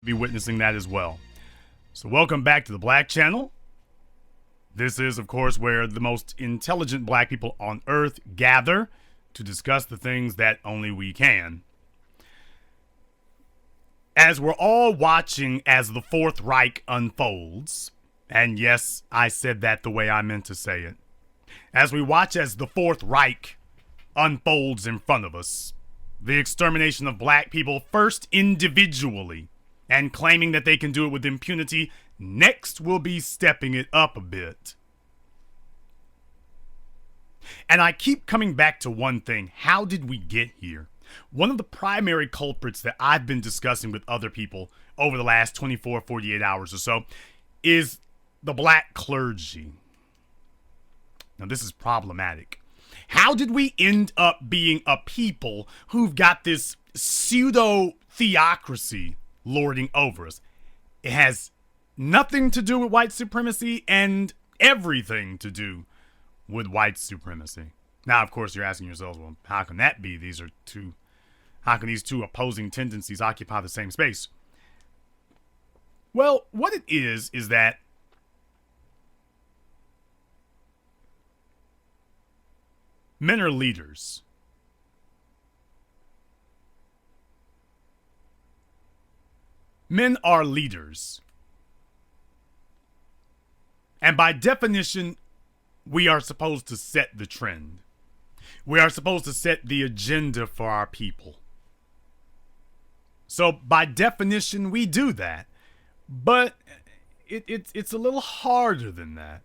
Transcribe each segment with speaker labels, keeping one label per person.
Speaker 1: be witnessing that as well. So welcome back to the Black Channel. This is, of course, where the most intelligent black people on earth gather to discuss the things that only we can. As we're all watching as the Fourth Reich unfolds, and yes, I said that the way I meant to say it. As we watch as the Fourth Reich unfolds in front of us, the extermination of black people, first individually, and claiming that they can do it with impunity, next will be stepping it up a bit. And I keep coming back to one thing. How did we get here? One of the primary culprits that I've been discussing with other people over the last 24, 48 hours or so is the black clergy. Now, this is problematic. How did we end up being a people who've got this pseudo-theocracy lording over us? It has nothing to do with white supremacy and everything to do with white supremacy. Now, of course, you're asking yourselves, well, how can that be? How can these two opposing tendencies occupy the same space? Well, what it is that men are leaders. Men are leaders. And by definition, we are supposed to set the trend. We are supposed to set the agenda for our people. So by definition, we do that. But it's a little harder than that.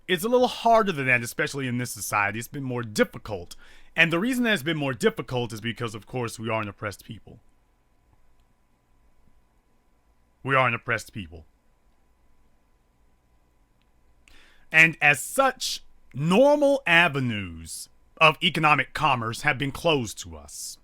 Speaker 1: It's a little harder than that, especially in this society. It's been more difficult. And the reason that it's been more difficult is because, of course, we are an oppressed people. We are an oppressed people. And as such, normal avenues of economic commerce have been closed to us.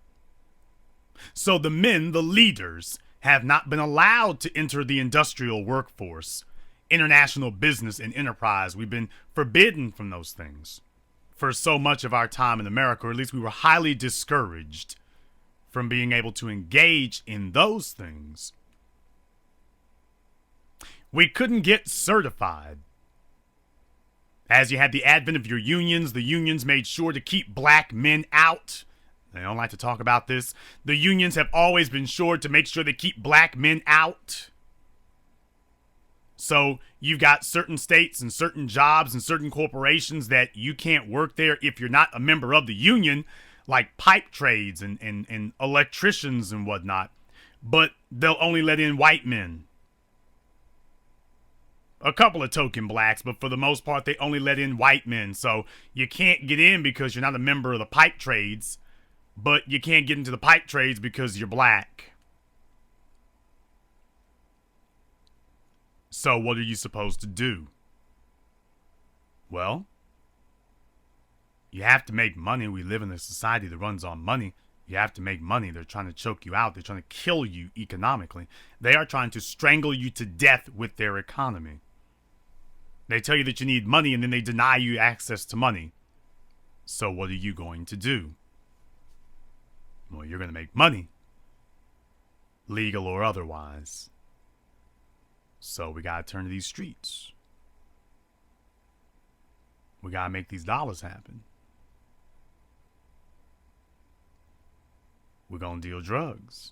Speaker 1: So the men, the leaders, have not been allowed to enter the industrial workforce, international business and enterprise. We've been forbidden from those things for so much of our time in America, or at least we were highly discouraged from being able to engage in those things. We couldn't get certified. As you had the advent of your unions, the unions made sure to keep black men out. They don't like to talk about this. The unions have always been sure to make sure they keep black men out. So you've got certain states and certain jobs and certain corporations that you can't work there if you're not a member of the union, like pipe trades and electricians and whatnot. But they'll only let in white men. A couple of token blacks, but for the most part, they only let in white men. So you can't get in because you're not a member of the pipe trades, but you can't get into the pipe trades because you're black. So what are you supposed to do? Well, you have to make money. We live in a society that runs on money. You have to make money. They're trying to choke you out. They're trying to kill you economically. They are trying to strangle you to death with their economy. They tell you that you need money, and then they deny you access to money. So what are you going to do? Well, you're going to make money, legal or otherwise. So we got to turn to these streets. We got to make these dollars happen. We're going to deal drugs.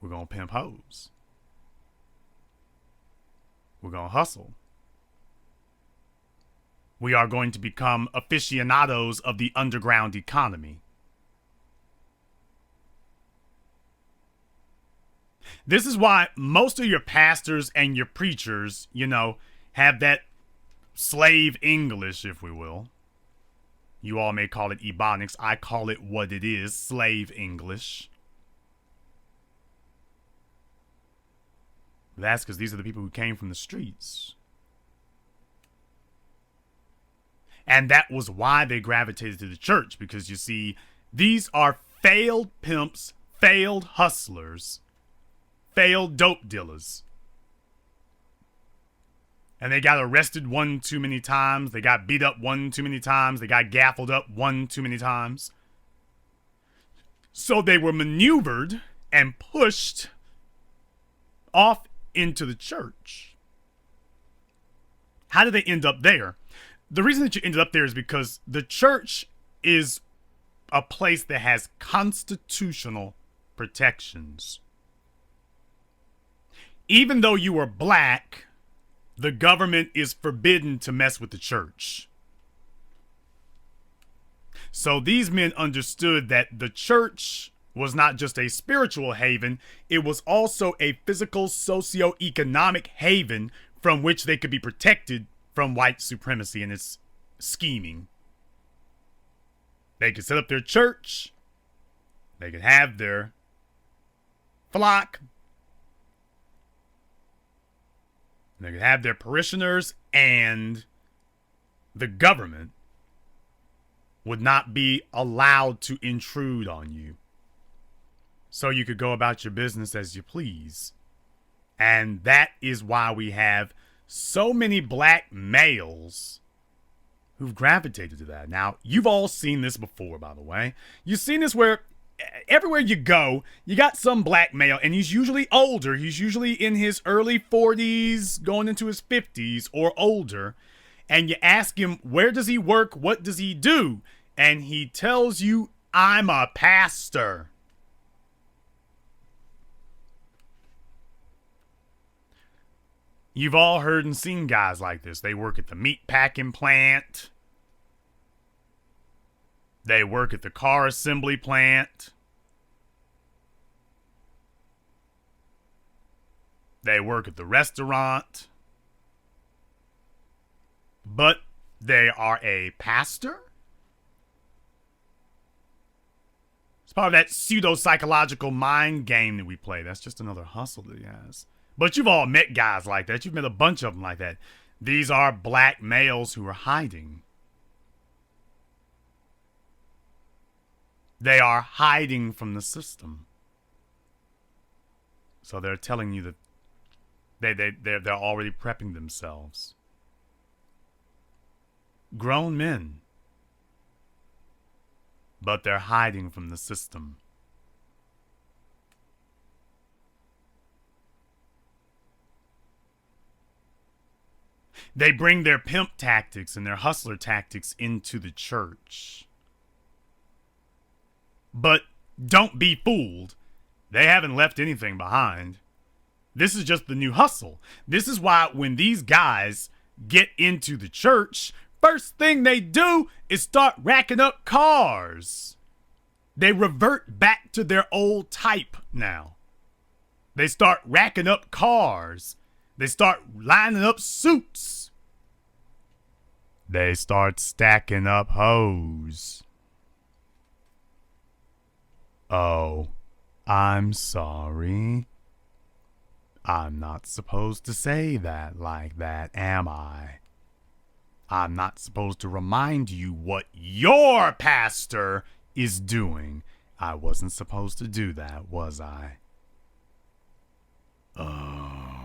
Speaker 1: We're going to pimp hoes. We're going to hustle. We are going to become aficionados of the underground economy. This is why most of your pastors and your preachers, have that slave English, if we will. You all may call it Ebonics. I call it what it is, slave English. That's because these are the people who came from the streets. And that was why they gravitated to the church, because you see, these are failed pimps, failed hustlers, failed dope dealers. And they got arrested one too many times. They got beat up one too many times. They got gaffled up one too many times. So they were maneuvered and pushed off into the church. How did they end up there? The reason that you ended up there is because the church is a place that has constitutional protections. Even though you are black, the government is forbidden to mess with the church. So these men understood that the church was not just a spiritual haven, it was also a physical, socio-economic haven from which they could be protected from white supremacy and its scheming. They could set up their church, they could have their flock, they could have their parishioners, and the government would not be allowed to intrude on you. So you could go about your business as you please. And that is why we have so many black males who've gravitated to that. Now, you've all seen this before, by the way. You've seen this where everywhere you go, you got some black male, and he's usually older. He's usually in his early 40s, going into his 50s or older. And you ask him, where does he work? What does he do? And he tells you, I'm a pastor. You've all heard and seen guys like this. They work at the meat packing plant. They work at the car assembly plant. They work at the restaurant. But they are a pastor? It's part of that pseudo-psychological mind game that we play. That's just another hustle that he has. But you've all met guys like that. You've met a bunch of them like that. These are black males who are hiding. They are hiding from the system. So they're telling you that they're already prepping themselves. Grown men. But they're hiding from the system. They bring their pimp tactics and their hustler tactics into the church. But don't be fooled. They haven't left anything behind. This is just the new hustle. This is why when these guys get into the church, first thing they do is start racking up cars. They revert back to their old type now. They start racking up cars. They start lining up suits. They start stacking up hoes. Oh, I'm sorry. I'm not supposed to say that like that, am I? I'm not supposed to remind you what your pastor is doing. I wasn't supposed to do that, was I? Oh.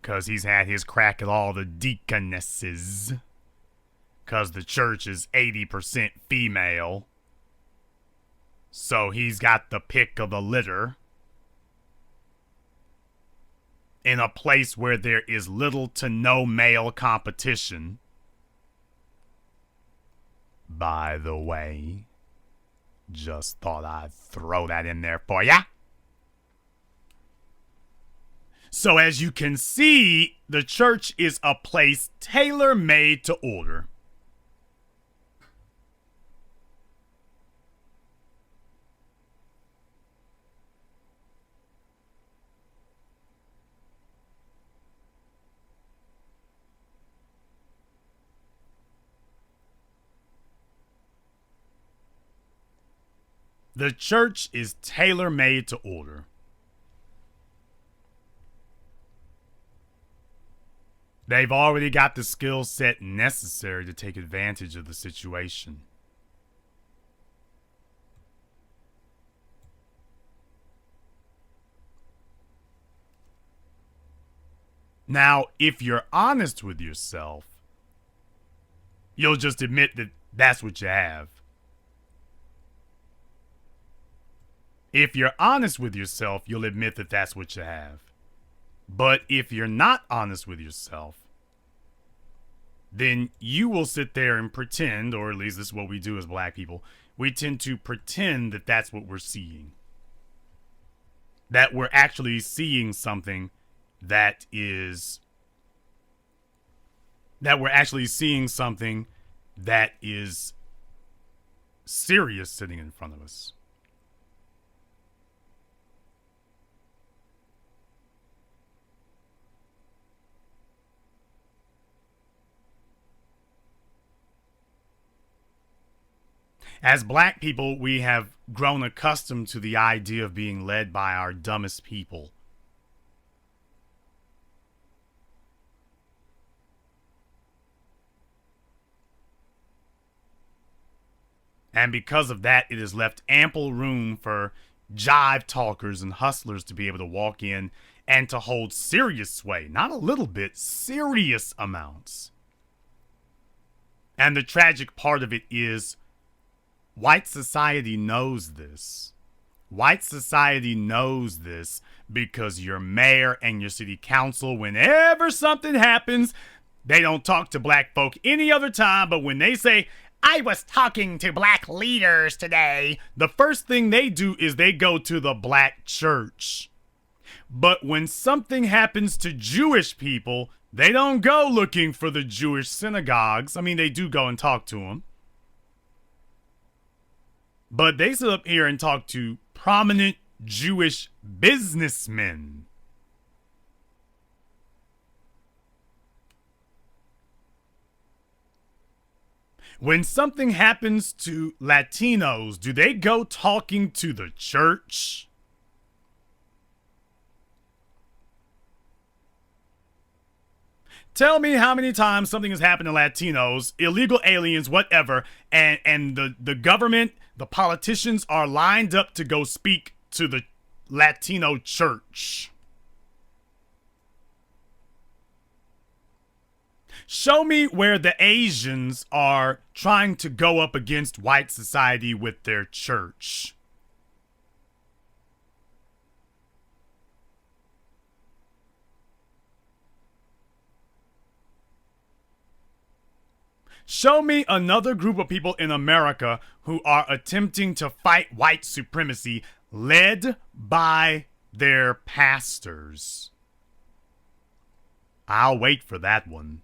Speaker 1: 'Cause he's had his crack at all the deaconesses. 'Cause the church is 80% female. So he's got the pick of the litter. In a place where there is little to no male competition. By the way, just thought I'd throw that in there for ya. So as you can see, the church is a place tailor-made to order. The church is tailor-made to order. They've already got the skill set necessary to take advantage of the situation. Now, if you're honest with yourself, you'll just admit that that's what you have. If you're honest with yourself, you'll admit that that's what you have. But if you're not honest with yourself, then you will sit there and pretend, or at least this is what we do as black people, we tend to pretend that that's what we're seeing. That we're actually seeing something that is serious sitting in front of us. As black people, we have grown accustomed to the idea of being led by our dumbest people. And because of that, it has left ample room for jive talkers and hustlers to be able to walk in and to hold serious sway. Not a little bit, serious amounts. And the tragic part of it is white society knows this. White society knows this because your mayor and your city council, whenever something happens, they don't talk to black folk any other time, but when they say, I was talking to black leaders today, the first thing they do is they go to the black church. But when something happens to Jewish people, they don't go looking for the Jewish synagogues. I mean, they do go and talk to them. But they sit up here and talk to prominent Jewish businessmen. When something happens to Latinos, do they go talking to the church? Tell me how many times something has happened to Latinos, illegal aliens, whatever, and the government, the politicians are lined up to go speak to the Latino church. Show me where the Asians are trying to go up against white society with their church. Show me another group of people in America who are attempting to fight white supremacy led by their pastors. I'll wait for that one.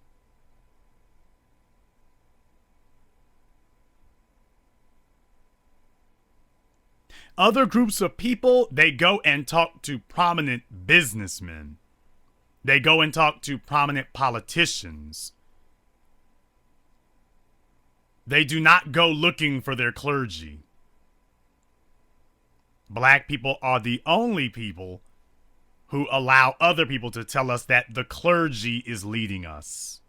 Speaker 1: Other groups of people, they go and talk to prominent businessmen. They go and talk to prominent politicians. They do not go looking for their clergy. Black people are the only people who allow other people to tell us that the clergy is leading us.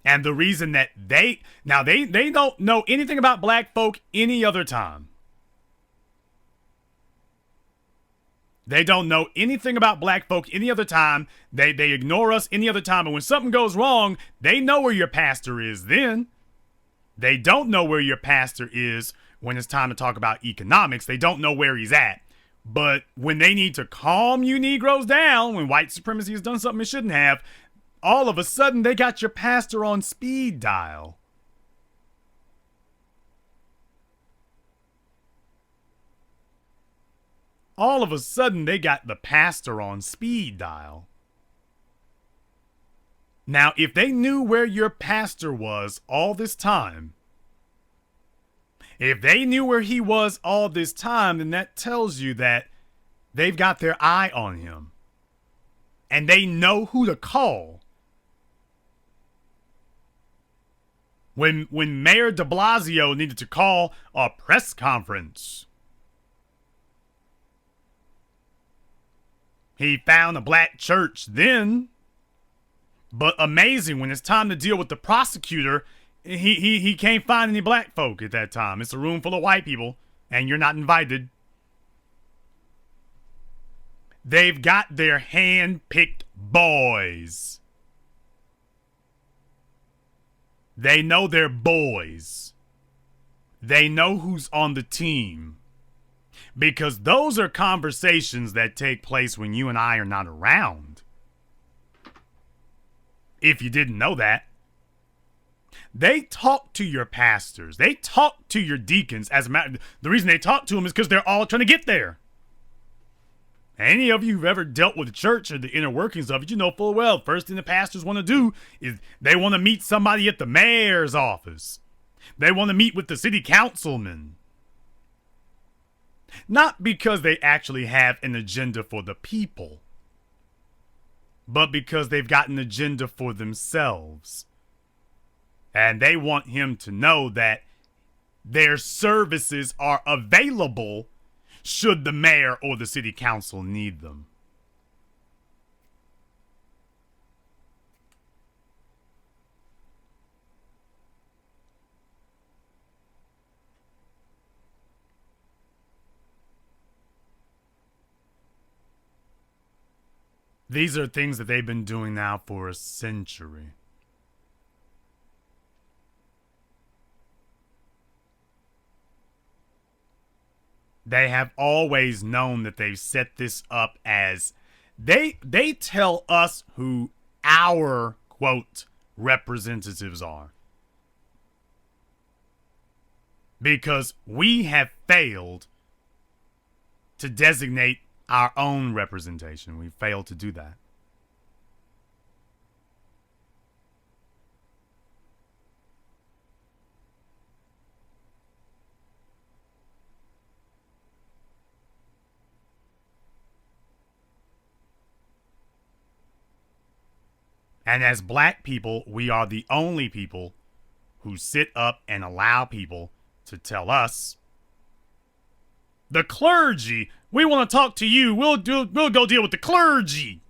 Speaker 1: And the reason that they don't know anything about black folk any other time. They don't know anything about black folk any other time. They ignore us any other time. And when something goes wrong, they know where your pastor is then. They don't know where your pastor is when it's time to talk about economics. They don't know where he's at. But when they need to calm you Negroes down, when white supremacy has done something it shouldn't have, all of a sudden they got your pastor on speed dial. All of a sudden they got the pastor on speed dial. Now, if they knew where your pastor was all this time, if they knew where he was all this time, then that tells you that they've got their eye on him. And they know who to call. When Mayor de Blasio needed to call a press conference, he found a black church then. But amazing, when it's time to deal with the prosecutor, he can't find any black folk at that time. It's a room full of white people, and you're not invited. They've got their hand-picked boys. They know their boys. They know who's on the team. Because those are conversations that take place when you and I are not around. If you didn't know that. They talk to your pastors. They talk to your deacons. As a matter, the reason they talk to them is because they're all trying to get there. Any of you who've ever dealt with the church or the inner workings of it, you know full well, first thing the pastors want to do is they want to meet somebody at the mayor's office. They want to meet with the city councilman. Not because they actually have an agenda for the people, but because they've got an agenda for themselves. And they want him to know that their services are available should the mayor or the city council need them. These are things that they've been doing now for a century. They have always known that they've set this up as they tell us who our, quote, representatives are. Because we have failed to designate our own representation. We failed to do that. And as black people, we are the only people who sit up and allow people to tell us, the clergy, we want to talk to you. We'll go deal with the clergy.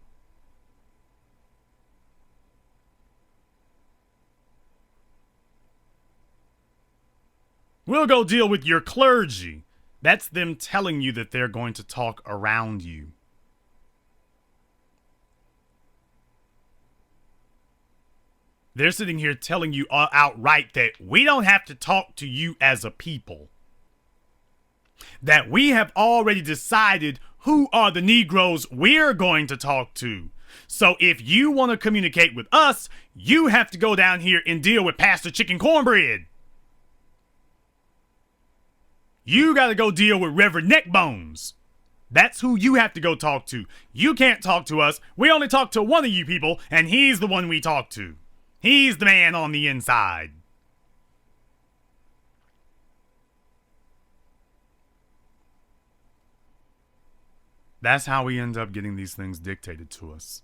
Speaker 1: We'll go deal with your clergy. That's them telling you that they're going to talk around you. They're sitting here telling you outright that we don't have to talk to you as a people. That we have already decided who are the Negroes we're going to talk to. So if you want to communicate with us, you have to go down here and deal with Pastor Chicken Cornbread. You got to go deal with Reverend Neckbones. That's who you have to go talk to. You can't talk to us. We only talk to one of you people, and he's the one we talk to. He's the man on the inside. That's how we end up getting these things dictated to us.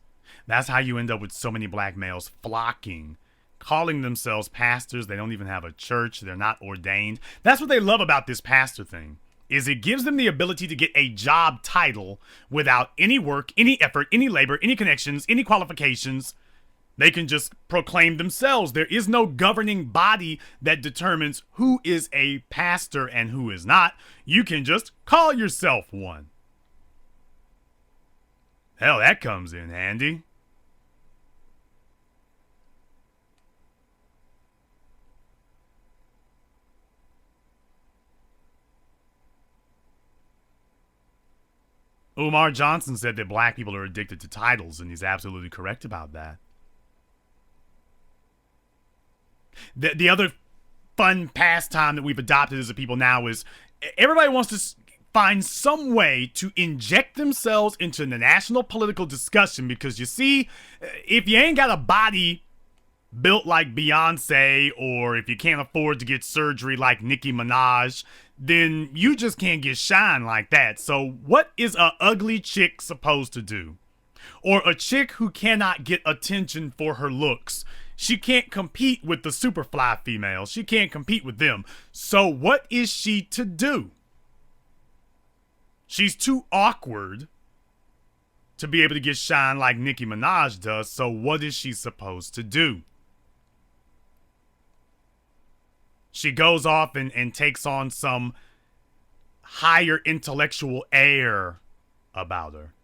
Speaker 1: That's how you end up with so many black males flocking, calling themselves pastors. They don't even have a church. They're not ordained. That's what they love about this pastor thing, is it gives them the ability to get a job title without any work, any effort, any labor, any connections, any qualifications. They can just proclaim themselves. There is no governing body that determines who is a pastor and who is not. You can just call yourself one. Hell, that comes in handy. Umar Johnson said that black people are addicted to titles, and he's absolutely correct about that. The other fun pastime that we've adopted as a people now is everybody wants to find some way to inject themselves into the national political discussion, because you see, if you ain't got a body built like Beyonce, or if you can't afford to get surgery like Nicki Minaj, then you just can't get shine like that. So what is a ugly chick supposed to do? Or a chick who cannot get attention for her looks? She can't compete with the superfly females. She can't compete with them. So what is she to do? She's too awkward to be able to get shine like Nicki Minaj does. So what is she supposed to do? She goes off and takes on some higher intellectual air about her.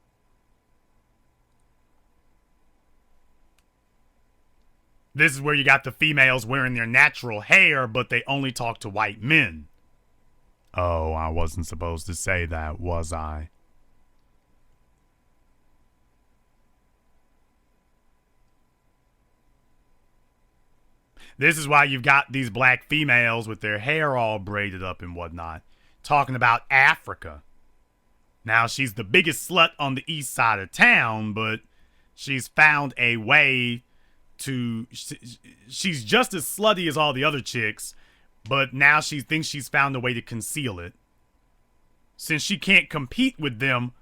Speaker 1: This is where you got the females wearing their natural hair, but they only talk to white men. Oh, I wasn't supposed to say that, was I? This is why you've got these black females with their hair all braided up and whatnot, talking about Africa. Now, she's the biggest slut on the east side of town, but she's found a way to. She's just as slutty as all the other chicks, but now she thinks she's found a way to conceal it. Since she can't compete with them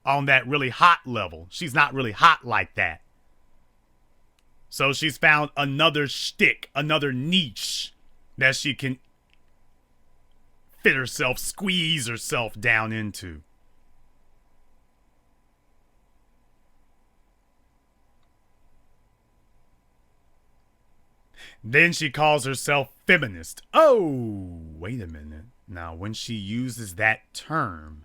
Speaker 1: on that really hot level, she's not really hot like that. So she's found another shtick, another niche that she can fit herself, squeeze herself down into. Then she calls herself feminist. Oh, wait a minute. Now, when she uses that term,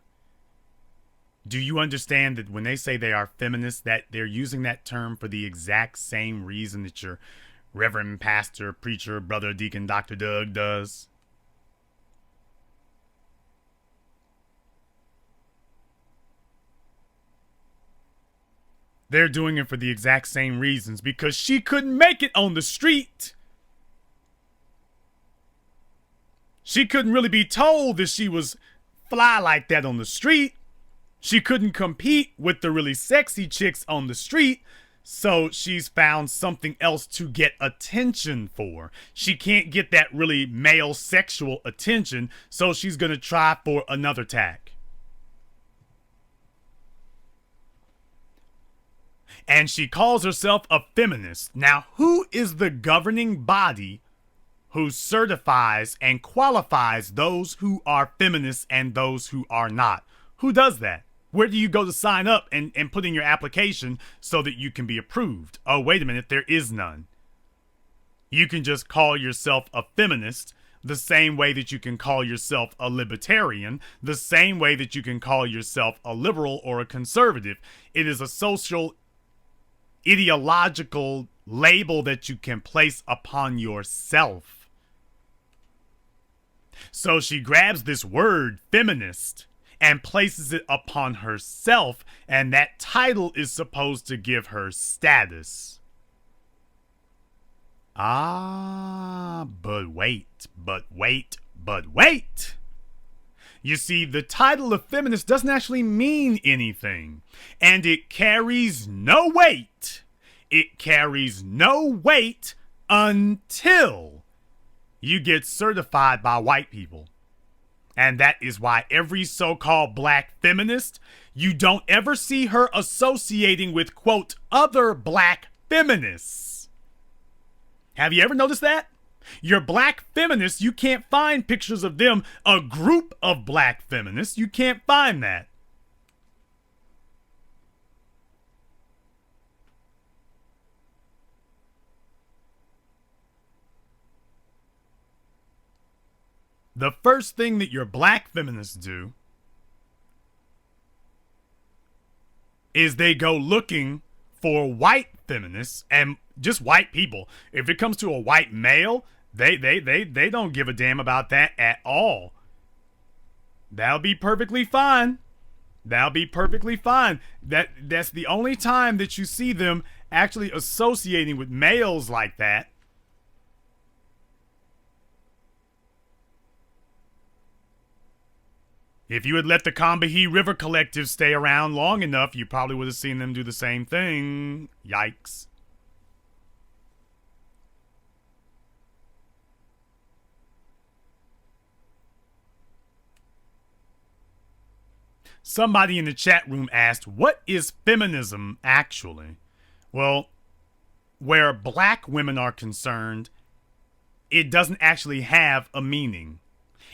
Speaker 1: do you understand that when they say they are feminists, that they're using that term for the exact same reason that your reverend pastor, preacher, brother, deacon, Dr. Doug does? They're doing it for the exact same reasons because she couldn't make it on the street. She couldn't really be told that she was fly like that on the street. She couldn't compete with the really sexy chicks on the street, so she's found something else to get attention for. She can't get that really male sexual attention, so she's gonna try for another tack. And she calls herself a feminist. Now, who is the governing body who certifies and qualifies those who are feminists and those who are not? Who does that? Where do you go to sign up and put in your application so that you can be approved? Oh, wait a minute, there is none. You can just call yourself a feminist the same way that you can call yourself a libertarian, the same way that you can call yourself a liberal or a conservative. It is a social, ideological label that you can place upon yourself. So she grabs this word, feminist, and places it upon herself, and that title is supposed to give her status. Ah, but wait. You see, the title of feminist doesn't actually mean anything, and it carries no weight. It carries no weight until you get certified by white people. And that is why every so-called black feminist, you don't ever see her associating with, quote, other black feminists. Have you ever noticed that? Your black feminists, you can't find pictures of them, a group of black feminists. You can't find that. The first thing that your black feminists do is they go looking for white feminists and just white people. If it comes to a white male, they don't give a damn about that at all. That'll be perfectly fine. That'll be perfectly fine. That's the only time that you see them actually associating with males like that. If you had let the Combahee River Collective stay around long enough, you probably would have seen them do the same thing. Yikes. Somebody in the chat room asked, what is feminism actually? Well, where black women are concerned, it doesn't actually have a meaning.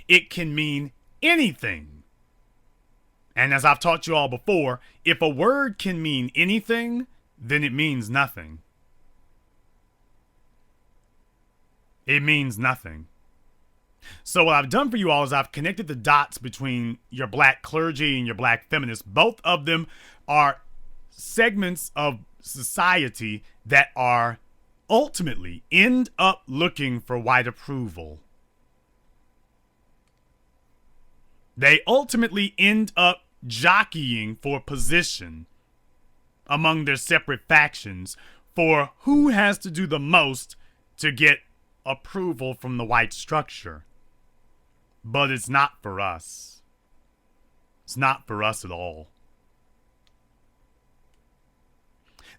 Speaker 1: It can mean anything. And as I've taught you all before, if a word can mean anything, then it means nothing. It means nothing. So what I've done for you all is I've connected the dots between your black clergy and your black feminists. Both of them are segments of society that are ultimately end up looking for white approval. They ultimately end up jockeying for position among their separate factions for who has to do the most to get approval from the white structure. But it's not for us. It's not for us at all.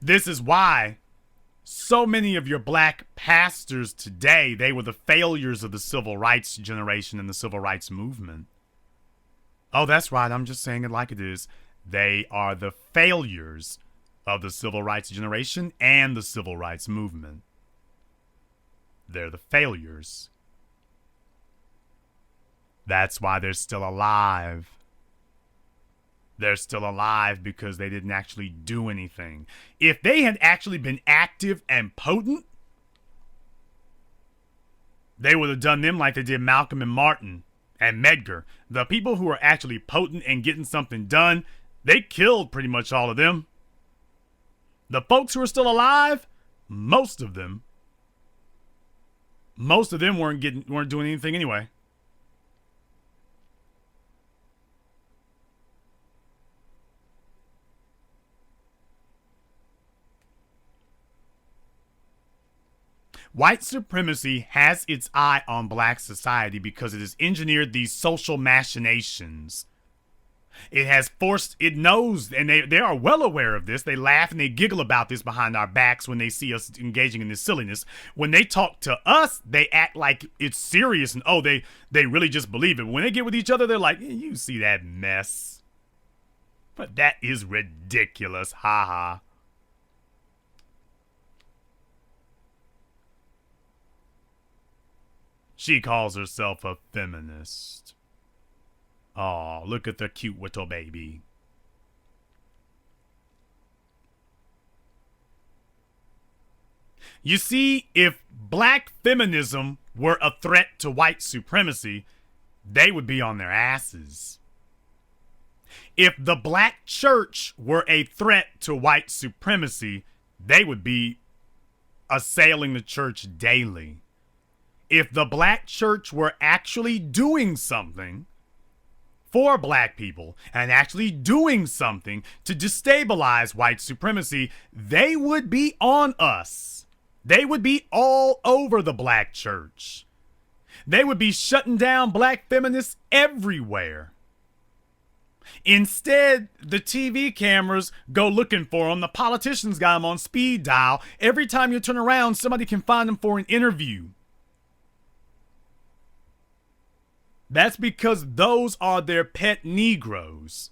Speaker 1: This is why so many of your black pastors today, they were the failures of the civil rights generation and the civil rights movement. Oh, that's right. I'm just saying it like it is. They are the failures of the civil rights generation and the civil rights movement. They're the failures. That's why they're still alive. They're still alive because they didn't actually do anything. If they had actually been active and potent, they would have done them like they did Malcolm and Martin and Medgar. The people who are actually potent and getting something done, they killed pretty much all of them. The folks who are still alive, most of them weren't doing anything anyway. White supremacy has its eye on black society because it has engineered these social machinations. It has forced, it knows, and they are well aware of this. They laugh and they giggle about this behind our backs when they see us engaging in this silliness. When they talk to us, they act like it's serious and, oh, they really just believe it. When they get with each other, they're like, you see that mess. But that is ridiculous, haha. She calls herself a feminist. Aw, look at the cute little baby. You see, if black feminism were a threat to white supremacy, they would be on their asses. If the black church were a threat to white supremacy, they would be assailing the church daily. If the black church were actually doing something for black people and actually doing something to destabilize white supremacy, they would be on us. They would be all over the black church. They would be shutting down black feminists everywhere. Instead, the TV cameras go looking for them. The politicians got them on speed dial. Every time you turn around, somebody can find them for an interview. That's because those are their pet Negroes.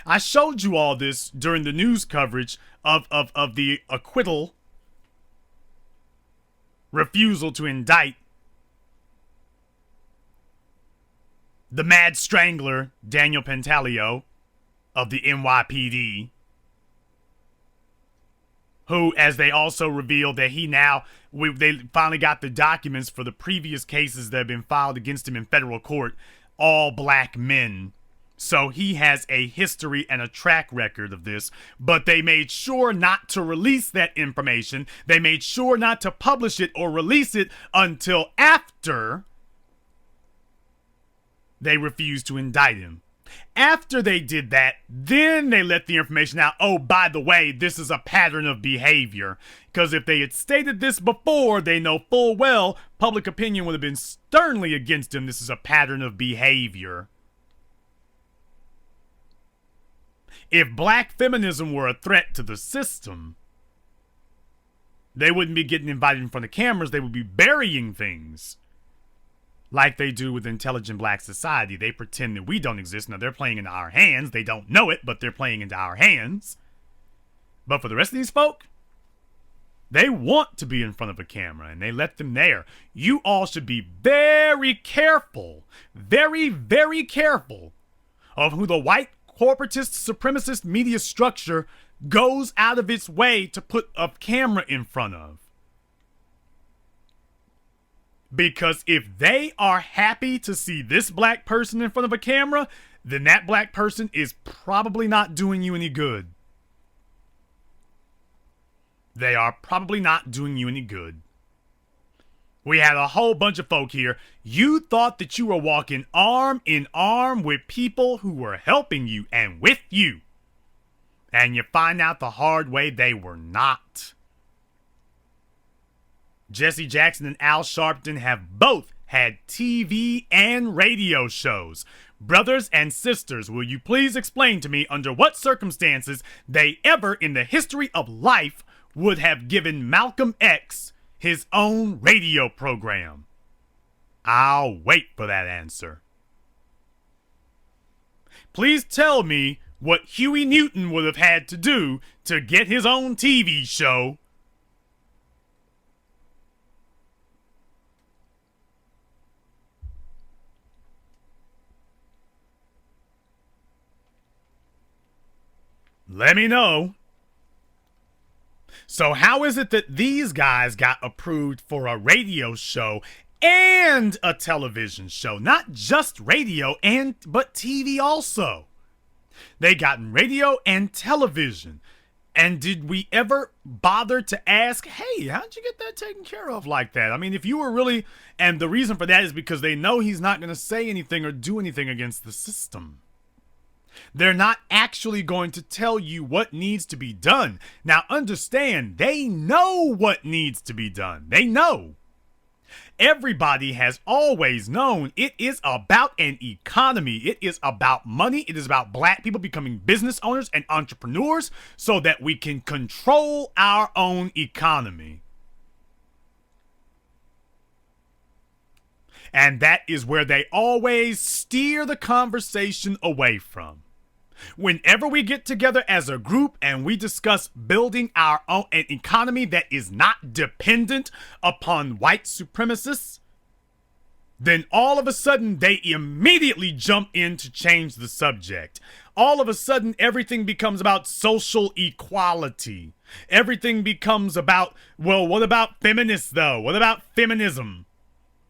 Speaker 1: I showed you all this during the news coverage of the acquittal, refusal to indict the mad strangler, Daniel Pantaleo of the NYPD, who, as they also revealed, that they finally got the documents for the previous cases that have been filed against him in federal court, all black men. So he has a history and a track record of this, but they made sure not to release that information. They made sure not to publish it or release it until after they refused to indict him. After they did that, then they let the information out. Oh, by the way, this is a pattern of behavior. Because if they had stated this before, they know full well public opinion would have been sternly against him. This is a pattern of behavior. If black feminism were a threat to the system, they wouldn't be getting invited in front of cameras. They would be burying things. Like they do with intelligent black society. They pretend that we don't exist. Now, they're playing into our hands. They don't know it, but they're playing into our hands. But for the rest of these folk, they want to be in front of a camera, and they let them there. You all should be very careful, very, very careful of who the white corporatist, supremacist media structure goes out of its way to put a camera in front of. Because if they are happy to see this black person in front of a camera, then that black person is probably not doing you any good. They are probably not doing you any good. We had a whole bunch of folk here. You thought that you were walking arm in arm with people who were helping you and with you. And you find out the hard way they were not. Jesse Jackson and Al Sharpton have both had TV and radio shows. Brothers and sisters, will you please explain to me under what circumstances they ever in the history of life would have given Malcolm X his own radio program? I'll wait for that answer. Please tell me what Huey Newton would have had to do to get his own TV show. Let me know. So how is it that these guys got approved for a radio show and a television show? Not just radio but TV also. They got radio and television. And did we ever bother to ask, hey, how'd you get that taken care of like that? I mean, if you were really, and the reason for that is because they know he's not going to say anything or do anything against the system. They're not actually going to tell you what needs to be done. Now understand, they know what needs to be done. They know. Everybody has always known it is about an economy. It is about money. It is about black people becoming business owners and entrepreneurs so that we can control our own economy. And that is where they always steer the conversation away from. Whenever we get together as a group and we discuss building our own an economy that is not dependent upon white supremacists, then all of a sudden they immediately jump in to change the subject. All of a sudden everything becomes about social equality. Everything becomes about, well, what about feminists though? What about feminism?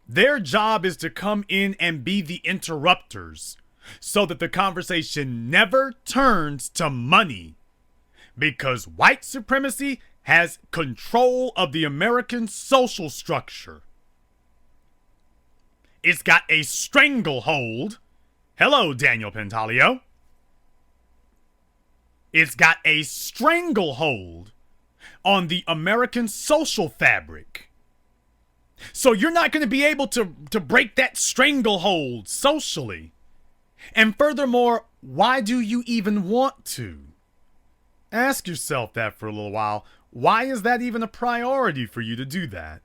Speaker 1: Their job is to come in and be the interrupters, so that the conversation never turns to money. Because white supremacy has control of the American social structure. It's got a stranglehold. Hello, Daniel Pentalio. It's got a stranglehold on the American social fabric. So you're not going to be able to break that stranglehold socially. And furthermore, why do you even want to? Ask yourself that for a little while. Why is that even a priority for you to do that?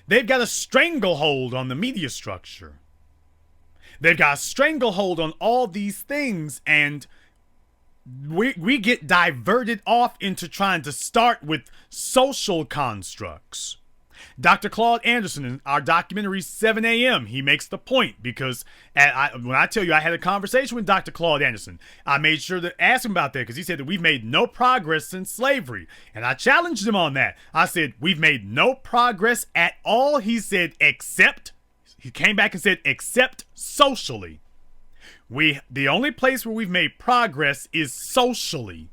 Speaker 1: They've got a stranglehold on the media structure. They've got a stranglehold on all these things, and we get diverted off into trying to start with social constructs. Dr. Claude Anderson in our documentary 7 a.m., he makes the point because when I tell you I had a conversation with Dr. Claude Anderson, I made sure to ask him about that because he said that we've made no progress since slavery. And I challenged him on that. I said, we've made no progress at all. He said, he came back and said, except socially. The only place where we've made progress is socially.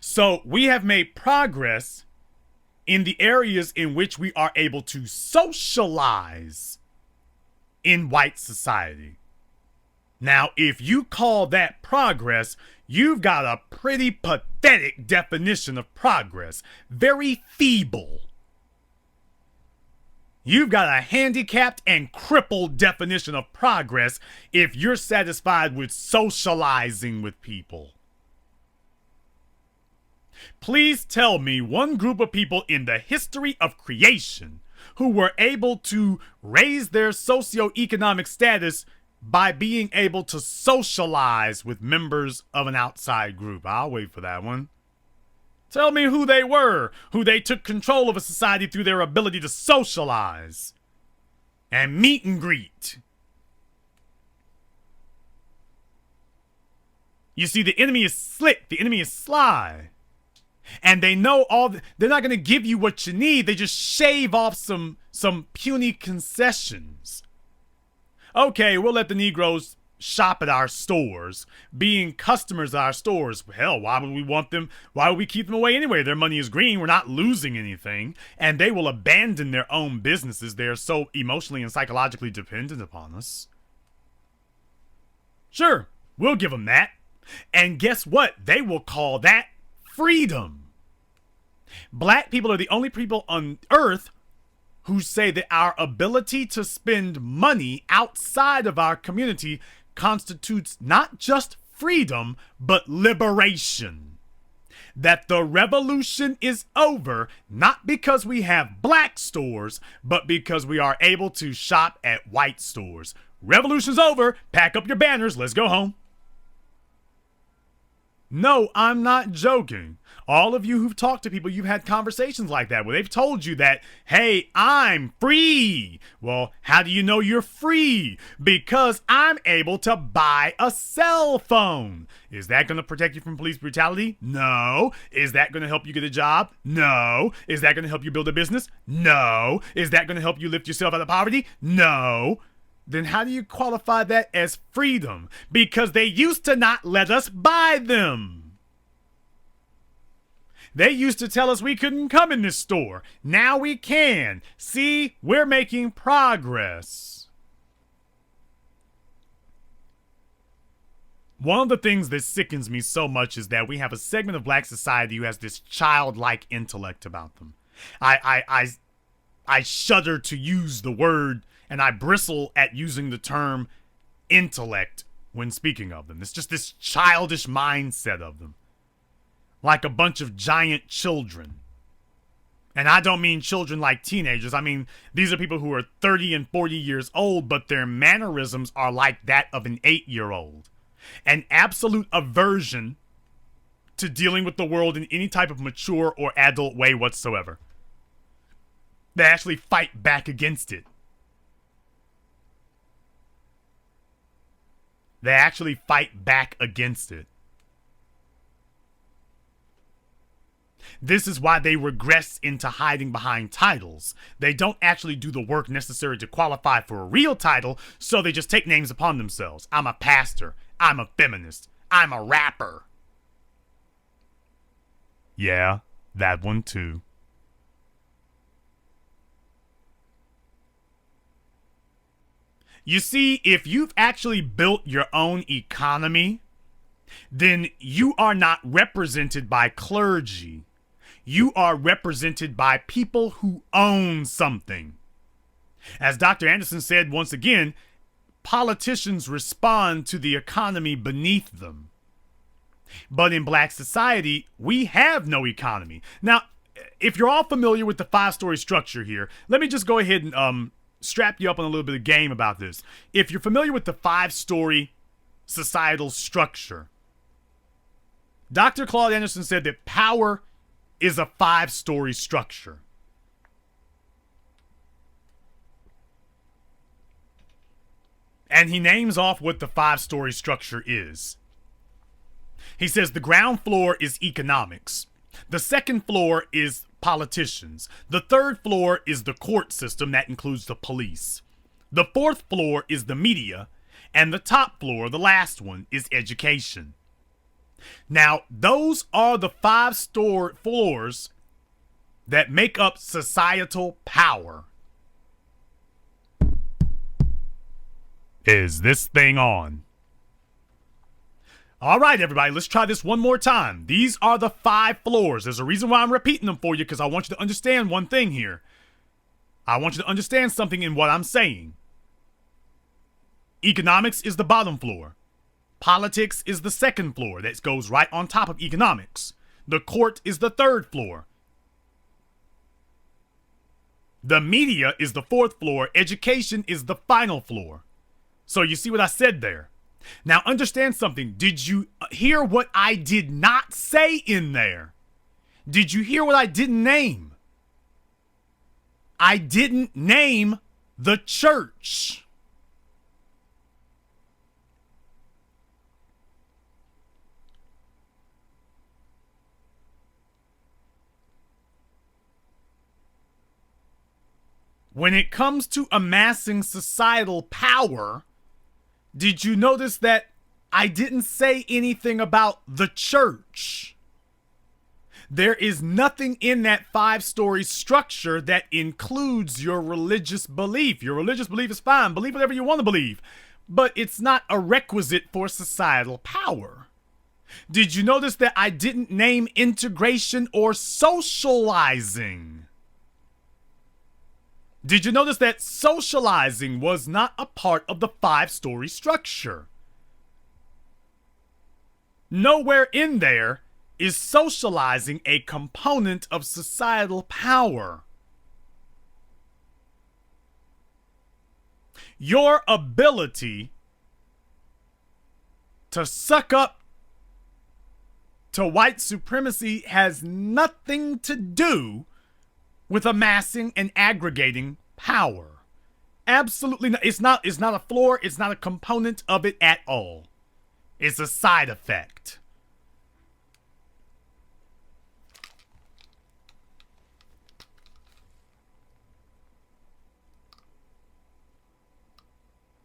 Speaker 1: So we have made progress in the areas in which we are able to socialize in white society. Now, if you call that progress, you've got a pretty pathetic definition of progress. Very feeble. You've got a handicapped and crippled definition of progress if you're satisfied with socializing with people. Please tell me one group of people in the history of creation who were able to raise their socioeconomic status by being able to socialize with members of an outside group. I'll wait for that one. Tell me who they were, who they took control of a society through their ability to socialize and meet and greet. You see, the enemy is slick, the enemy is sly. And they know they're not going to give you what you need. They just shave off some puny concessions. Okay, we'll let the Negroes shop at our stores, being customers at our stores. Hell, why would we want them? Why would we keep them away anyway? Their money is green. We're not losing anything. And they will abandon their own businesses. They're so emotionally and psychologically dependent upon us. Sure, we'll give them that. And guess what? They will call that freedom. Black people are the only people on earth who say that our ability to spend money outside of our community constitutes not just freedom, but liberation. That the revolution is over, not because we have black stores, but because we are able to shop at white stores. Revolution's over. Pack up your banners. Let's go home. No, I'm not joking. All of you who've talked to people, you've had conversations like that where they've told you that, hey, I'm free. Well, how do you know you're free? Because I'm able to buy a cell phone. Is that going to protect you from police brutality? No. Is that going to help you get a job? No. Is that going to help you build a business? No. Is that going to help you lift yourself out of poverty? No. Then how do you qualify that as freedom? Because they used to not let us buy them. They used to tell us we couldn't come in this store. Now we can. See, we're making progress. One of the things that sickens me so much is that we have a segment of black society who has this childlike intellect about them. I shudder to use the word, and I bristle at using the term intellect when speaking of them. It's just this childish mindset of them. Like a bunch of giant children. And I don't mean children like teenagers. I mean, these are people who are 30 and 40 years old, but their mannerisms are like that of an 8-year-old. An absolute aversion to dealing with the world in any type of mature or adult way whatsoever. They actually fight back against it. They actually fight back against it. This is why they regress into hiding behind titles. They don't actually do the work necessary to qualify for a real title, so they just take names upon themselves. I'm a pastor. I'm a feminist. I'm a rapper. Yeah, that one too. You see, if you've actually built your own economy, then you are not represented by clergy. You are represented by people who own something. As Dr. Anderson said once again, politicians respond to the economy beneath them. But in black society, we have no economy. Now, if you're all familiar with the 5-story structure here, let me just go ahead and strap you up on a little bit of game about this. If you're familiar with the 5-story societal structure, Dr. Claude Anderson said that power is a 5-story structure. And he names off what the 5-story structure is. He says the ground floor is economics. The second floor is politicians. The third floor is the court system. That includes the police. The fourth floor is the media. And the top floor, the last one, is education. Now, those are the 5 floors that make up societal power. Is this thing on? All right, everybody, let's try this one more time. These are the 5 floors. There's a reason why I'm repeating them for you, because I want you to understand one thing here. I want you to understand something in what I'm saying. Economics is the bottom floor. Politics is the second floor that goes right on top of economics. The court is the third floor. The media is the fourth floor. Education is the final floor. So you see what I said there? Now understand something. Did you hear what I did not say in there? Did you hear what I didn't name? I didn't name the church. When it comes to amassing societal power, Did you notice that I didn't say anything about the church? There is nothing in that 5-story structure that includes your religious belief. Your religious belief is fine. Believe whatever you want to believe. But it's not a requisite for societal power. Did you notice that I didn't name integration or socializing? Did you notice that socializing was not a part of the 5-story structure? Nowhere in there is socializing a component of societal power. Your ability to suck up to white supremacy has nothing to do with amassing and aggregating power. Absolutely not. It's not a floor, it's not a component of it at all. It's a side effect.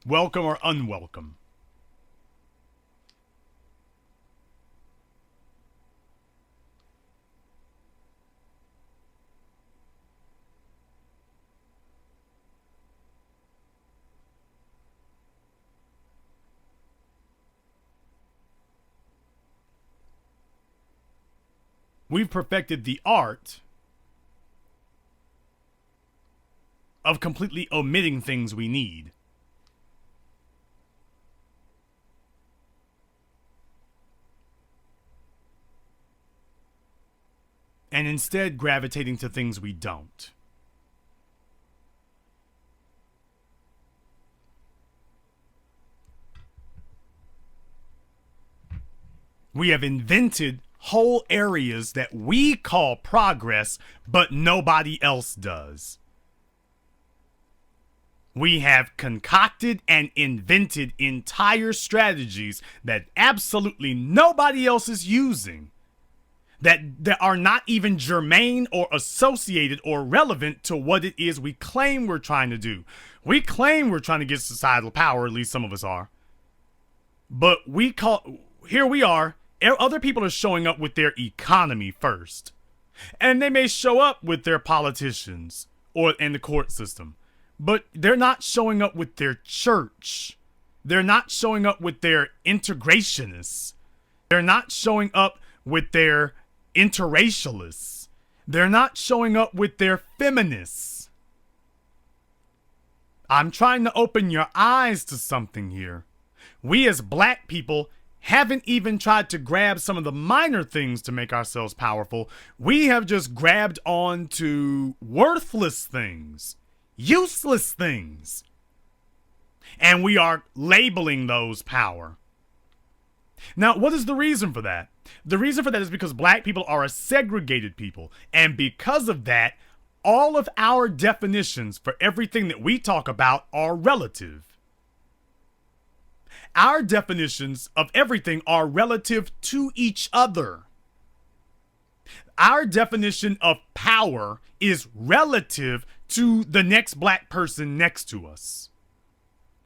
Speaker 1: Welcome or unwelcome. We've perfected the art of completely omitting things we need. And instead gravitating to things we don't. We have invented whole areas that we call progress, but nobody else does. We have concocted and invented entire strategies that absolutely nobody else is using, that are not even germane or associated or relevant to what it is we claim we're trying to do. We claim we're trying to get societal power, at least some of us are. But here we are, other people are showing up with their economy first. And they may show up with their politicians and the court system. But they're not showing up with their church. They're not showing up with their integrationists. They're not showing up with their interracialists. They're not showing up with their feminists. I'm trying to open your eyes to something here. We as black people haven't even tried to grab some of the minor things to make ourselves powerful. We have just grabbed on to worthless things, useless things. And we are labeling those power. Now, what is the reason for that? The reason for that is because black people are a segregated people. And because of that, all of our definitions for everything that we talk about are relative. Our definitions of everything are relative to each other. Our definition of power is relative to the next black person next to us.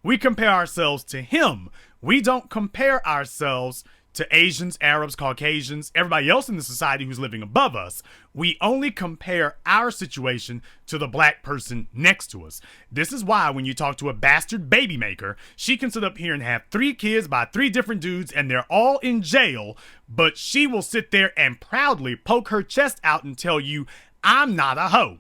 Speaker 1: We compare ourselves to him. We don't compare ourselves to Asians, Arabs, Caucasians, everybody else in the society who's living above us. We only compare our situation to the black person next to us. This is why when you talk to a bastard baby maker, she can sit up here and have 3 kids by 3 different dudes and they're all in jail, but she will sit there and proudly poke her chest out and tell you, I'm not a hoe.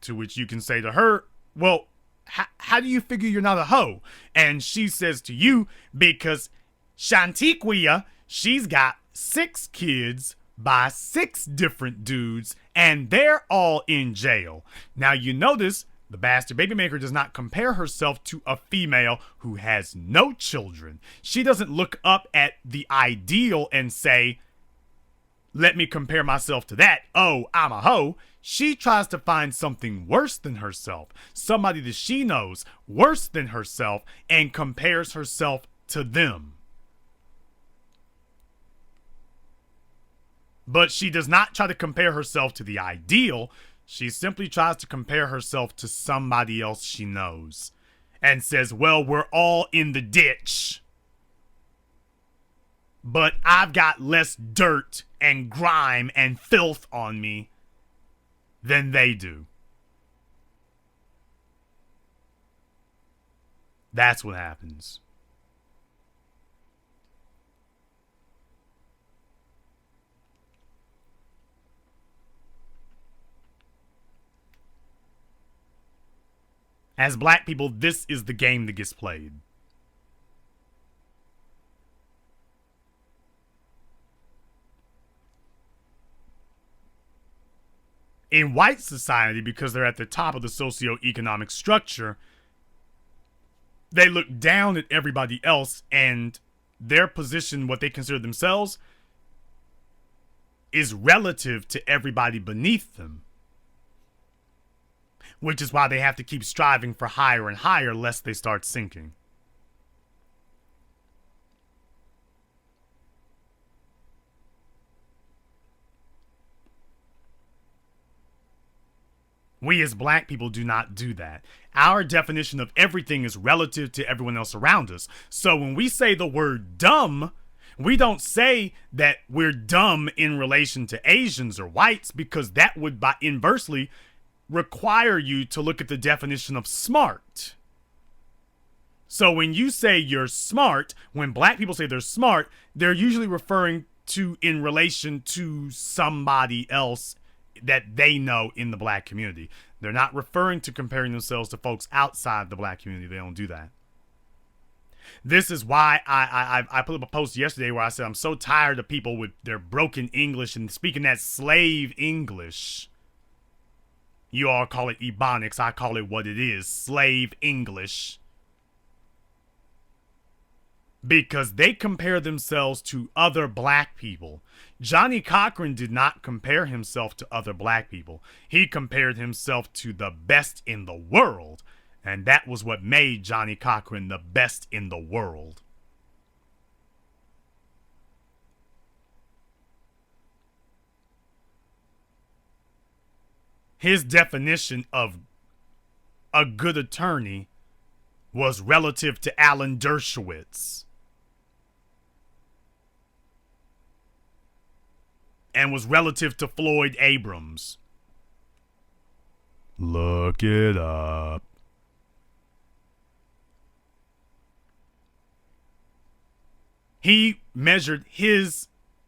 Speaker 1: To which you can say to her, well, how do you figure you're not a hoe? And she says to you, because Shantiquia, she's got 6 kids by 6 different dudes, and they're all in jail. Now you notice the bastard baby maker does not compare herself to a female who has no children. She doesn't look up at the ideal and say, let me compare myself to that. Oh, I'm a hoe. She tries to find something worse than herself, somebody that she knows worse than herself, and compares herself to them. But she does not try to compare herself to the ideal. She simply tries to compare herself to somebody else she knows. and says, well, we're all in the ditch, but I've got less dirt and grime and filth on me than they do. That's what happens. As black people, this is the game that gets played. In white society, because they're at the top of the socioeconomic structure, they look down at everybody else, and their position, what they consider themselves, is relative to everybody beneath them. Which is why they have to keep striving for higher and higher, lest they start sinking. We as black people do not do that. Our definition of everything is relative to everyone else around us. So when we say the word dumb, we don't say that we're dumb in relation to Asians or whites, because that would inversely require you to look at the definition of smart. So when you say you're smart, when black people say they're smart, they're usually referring to in relation to somebody else that they know in the black community. They're not referring to comparing themselves to folks outside the black community. They don't do that. This is why I put up a post yesterday where I said I'm so tired of people with their broken English and speaking that slave English. You all call it Ebonics. I call it what it is, slave English. Because they compare themselves to other black people. Johnny Cochran did not compare himself to other black people. He compared himself to the best in the world. And that was what made Johnny Cochran the best in the world. His definition of a good attorney was relative to Alan Dershowitz. And was relative to Floyd Abrams. Look it up. He measured his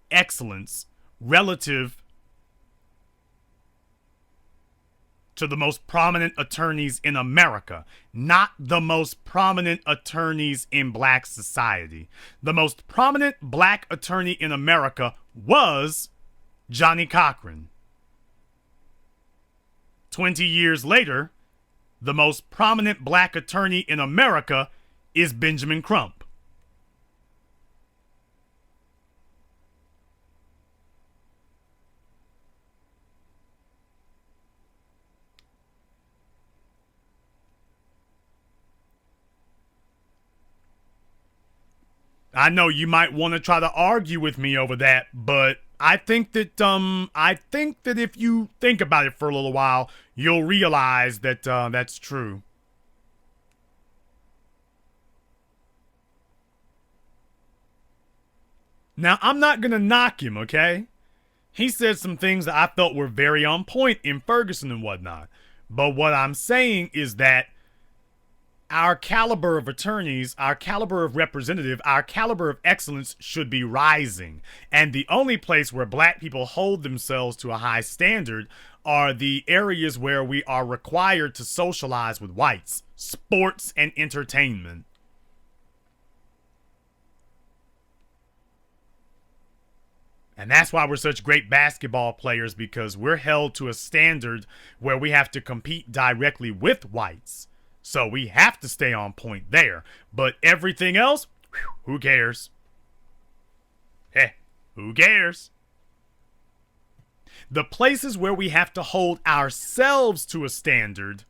Speaker 1: excellence relative to the most prominent attorneys in America, not the most prominent attorneys in black society. The most prominent black attorney in America was Johnny Cochran. 20 years later, the most prominent black attorney in America is Benjamin Crump. I know you might want to try to argue with me over that, but I think that if you think about it for a little while, you'll realize that that's true. Now, I'm not going to knock him, okay? He said some things that I felt were very on point in Ferguson and whatnot. But what I'm saying is that our caliber of attorneys, our caliber of representative, our caliber of excellence should be rising. And the only place where black people hold themselves to a high standard are the areas where we are required to socialize with whites. Sports and entertainment. And that's why we're such great basketball players, because we're held to a standard where we have to compete directly with whites. So we have to stay on point there. But everything else, who cares? Who cares? The places where we have to hold ourselves to a standard,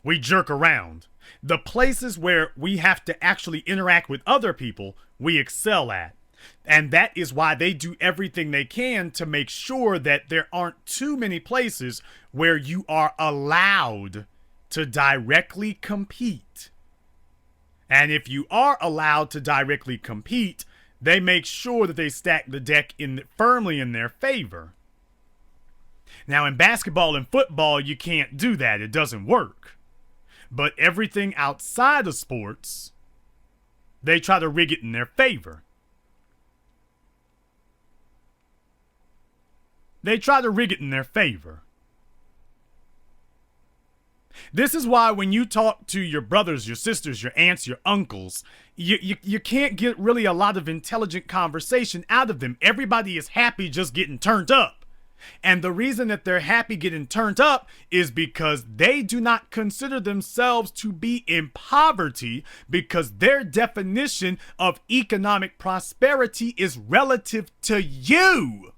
Speaker 1: we jerk around. The places where we have to actually interact with other people, we excel at. And that is why they do everything they can to make sure that there aren't too many places where you are allowed to directly compete. And if you are allowed to directly compete, they make sure that they stack the deck firmly in their favor. Now, in basketball and football, you can't do that. It doesn't work. But everything outside of sports, they try to rig it in their favor. They try to rig it in their favor. This is why when you talk to your brothers, your sisters, your aunts, your uncles, you can't get really a lot of intelligent conversation out of them. Everybody is happy just getting turned up. And the reason that they're happy getting turned up is because they do not consider themselves to be in poverty, because their definition of economic prosperity is relative to you.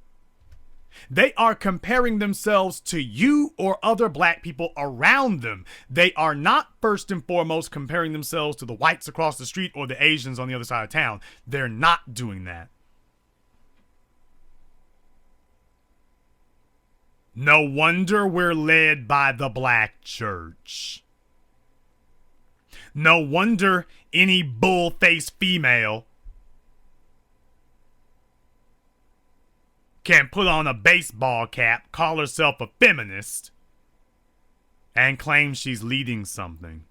Speaker 1: They are comparing themselves to you or other black people around them. They are not first and foremost comparing themselves to the whites across the street or the Asians on the other side of town. They're not doing that. No wonder we're led by the black church. No wonder any bull-faced female can put on a baseball cap, call herself a feminist, and claim she's leading something.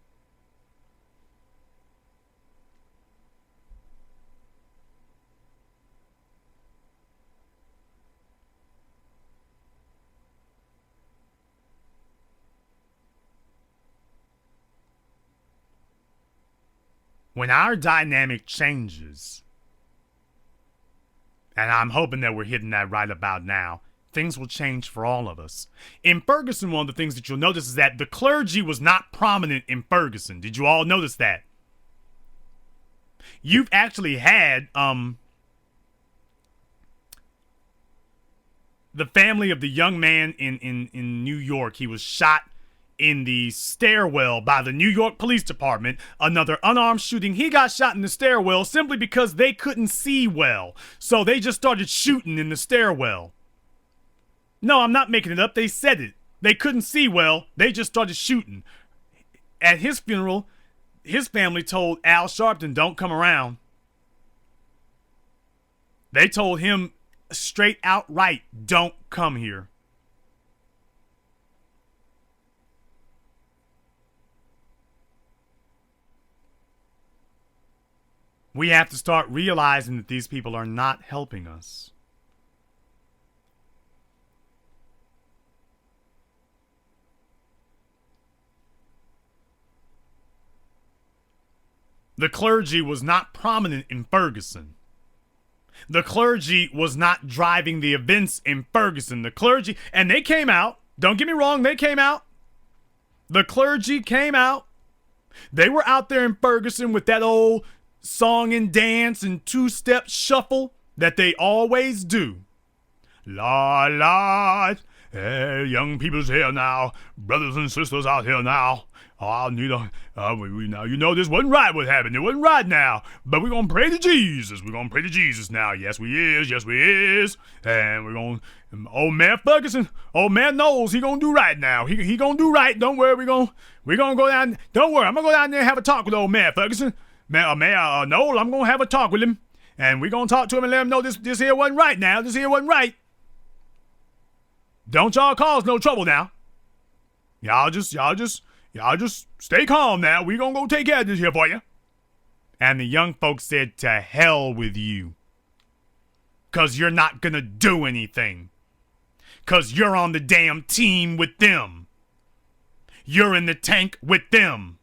Speaker 1: When our dynamic changes, and I'm hoping that we're hitting that right about now, things will change for all of us. In Ferguson, one of the things that you'll notice is that the clergy was not prominent in Ferguson. Did you all notice that? You've actually had the family of the young man in New York. He was shot in the stairwell by the New York Police Department. Another unarmed shooting. He got shot in the stairwell simply because they couldn't see well. So they just started shooting in the stairwell. No, I'm not making it up. They said it. They couldn't see well. They just started shooting. At his funeral, his family told Al Sharpton, don't come around. They told him straight outright, don't come here. We have to start realizing that these people are not helping us. The clergy was not prominent in Ferguson. The clergy was not driving the events in Ferguson. The clergy, and they came out. Don't get me wrong, they came out. The clergy came out. They were out there in Ferguson with that old song and dance and two-step shuffle that they always do. Lord, Lord, hey, young people's here now, brothers and sisters out here now. Oh, now you know this wasn't right what happened. It wasn't right now. But we're going to pray to Jesus. We're going to pray to Jesus now. Yes, we is. Yes, we is. And we're going to, old man Ferguson, old man Knowles, he going to do right now. He going to do right. Don't worry. We're going to go down. Don't worry. I'm going to go down there and have a talk with old man Ferguson. Mayor Knowles, I'm going to have a talk with him. And we're going to talk to him and let him know this here wasn't right now. This here wasn't right. Don't y'all cause no trouble now. Y'all just stay calm now. We gonna go take care of this here for you. And the young folks said, to hell with you. 'Cause you're not gonna do anything. 'Cause you're on the damn team with them. You're in the tank with them.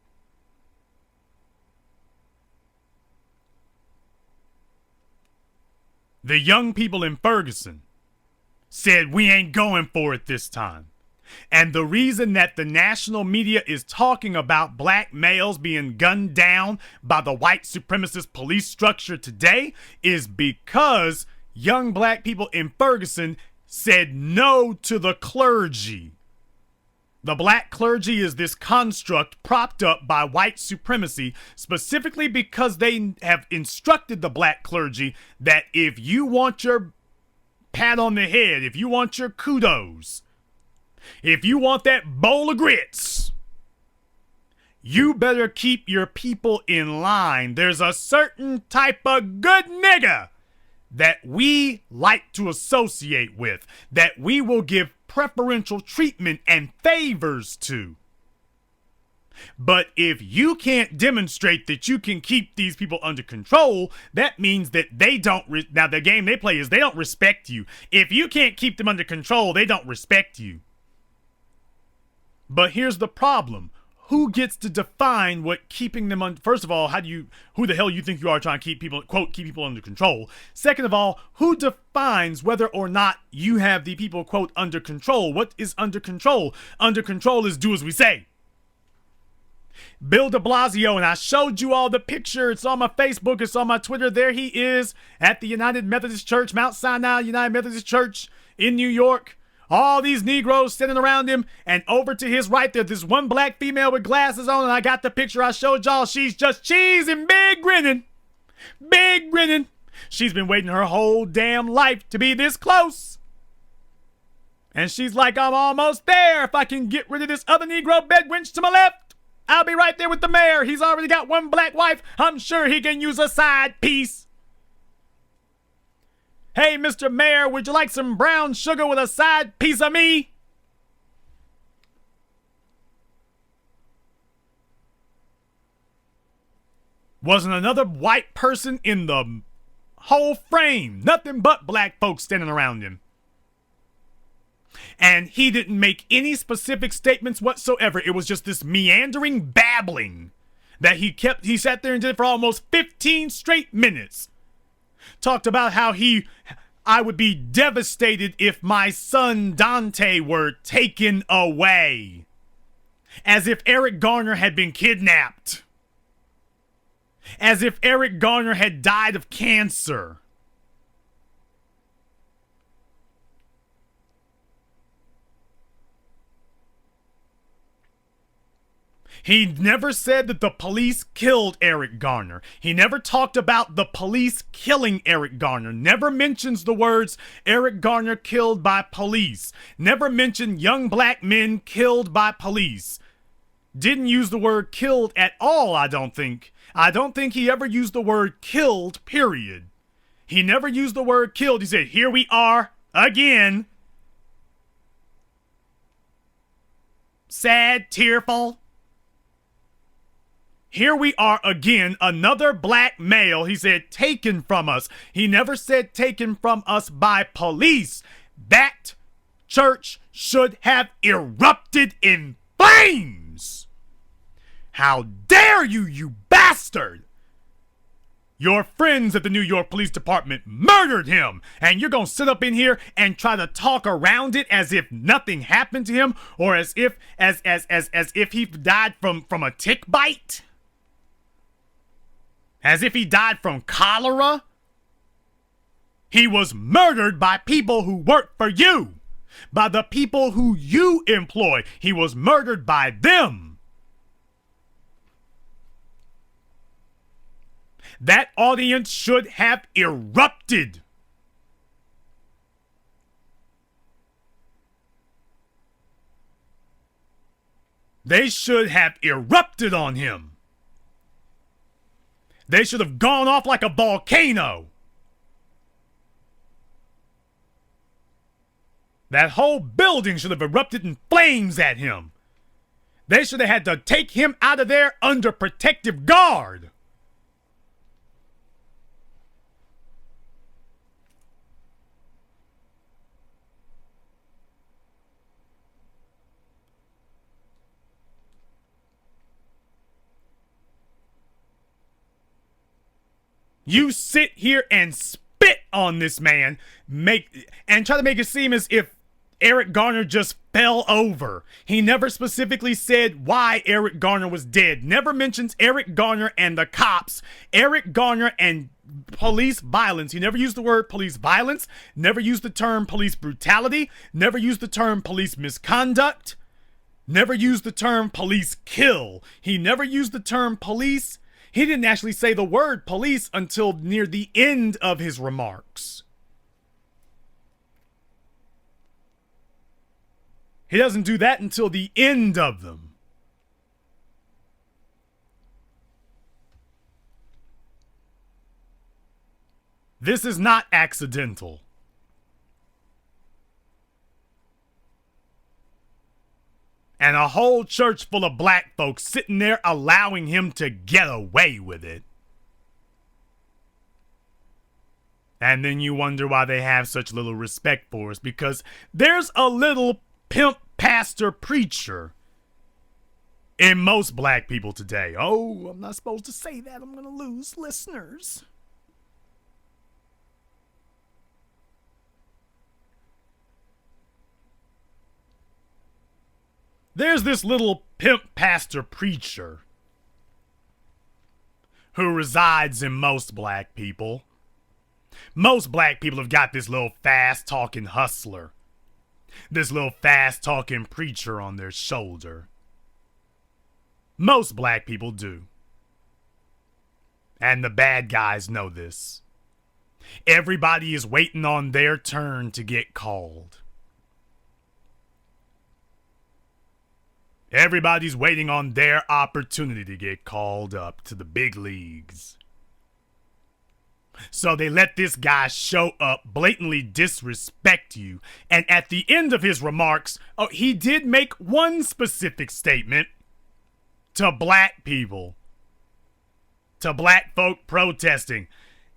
Speaker 1: The young people in Ferguson said, we ain't going for it this time. And the reason that the national media is talking about black males being gunned down by the white supremacist police structure today is because young black people in Ferguson said no to the clergy. The black clergy is this construct propped up by white supremacy, specifically because they have instructed the black clergy that if you want your pat on the head, if you want your kudos, if you want that bowl of grits, You better keep your people in line. There's a certain type of good nigga that we like to associate with, that we will give preferential treatment and favors to. But if you can't demonstrate that you can keep these people under control, that means that they don't. Now, the game they play is they don't respect you. If you can't keep them under control, they don't respect you. But here's the problem. Who gets to define what keeping them under? First of all, who the hell you think you are trying to keep people, quote, keep people under control? Second of all, who defines whether or not you have the people, quote, under control? What is under control? Under control is do as we say. Bill de Blasio, and I showed you all the picture. It's on my Facebook. It's on my Twitter. There he is at the United Methodist Church, Mount Sinai United Methodist Church in New York. All these Negroes standing around him, and over to his right there's this one black female with glasses on, and I got the picture I showed y'all. She's just cheesing, big grinning. Big grinning. She's been waiting her whole damn life to be this close. And she's like, I'm almost there. If I can get rid of this other Negro bed wench to my left, I'll be right there with the mayor. He's already got one black wife. I'm sure he can use a side piece. Hey, Mr. Mayor, would you like some brown sugar with a side piece of me? Wasn't another white person in the whole frame. Nothing but black folks standing around him. And he didn't make any specific statements whatsoever. It was just this meandering babbling that he sat there and did for almost 15 straight minutes. Talked about how I would be devastated if my son Dante were taken away. As if Eric Garner had been kidnapped. As if Eric Garner had died of cancer. He never said that the police killed Eric Garner. He never talked about the police killing Eric Garner. Never mentions the words Eric Garner killed by police. Never mentioned young black men killed by police. Didn't use the word killed at all, I don't think. I don't think he ever used the word killed, period. He never used the word killed. He said, here we are again. Sad, tearful. Here we are again, another black male, he said, taken from us. He never said taken from us by police. That church should have erupted in flames. How dare you, you bastard! Your friends at the New York Police Department murdered him, and you're gonna sit up in here and try to talk around it as if nothing happened to him, or as if he died from a tick bite? As if he died from cholera? He was murdered by people who work for you. By the people who you employ. He was murdered by them. That audience should have erupted. They should have erupted on him. They should have gone off like a volcano. That whole building should have erupted in flames at him. They should have had to take him out of there under protective guard. You sit here and spit on this man, and try to make it seem as if Eric Garner just fell over. He never specifically said why Eric Garner was dead. Never mentions Eric Garner and the cops. Eric Garner and police violence. He never used the word police violence. Never used the term police brutality. Never used the term police misconduct. Never used the term police kill. He never used the term police. He didn't actually say the word police until near the end of his remarks. He doesn't do that until the end of them. This is not accidental. And a whole church full of black folks sitting there allowing him to get away with it. And then you wonder why they have such little respect for us, because there's a little pimp pastor preacher in most black people today. Oh, I'm not supposed to say that. I'm going to lose listeners. There's this little pimp pastor preacher who resides in most black people. Most black people have got this little fast-talking hustler, this little fast-talking preacher on their shoulder. Most black people do. And the bad guys know this. Everybody is waiting on their turn to get called. Everybody's waiting on their opportunity to get called up to the big leagues. So they let this guy show up, blatantly disrespect you, and at the end of his remarks, he did make one specific statement to black people, to black folk protesting.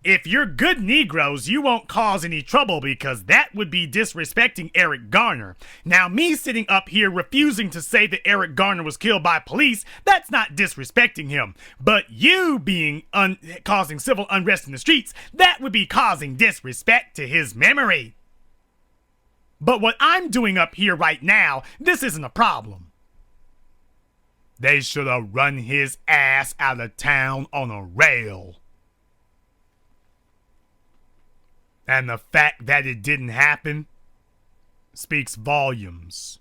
Speaker 1: If you're good Negroes, you won't cause any trouble because that would be disrespecting Eric Garner. Now, me sitting up here refusing to say that Eric Garner was killed by police, that's not disrespecting him. But you being causing civil unrest in the streets, that would be causing disrespect to his memory. But what I'm doing up here right now, this isn't a problem. They should have run his ass out of town on a rail. And the fact that it didn't happen speaks volumes.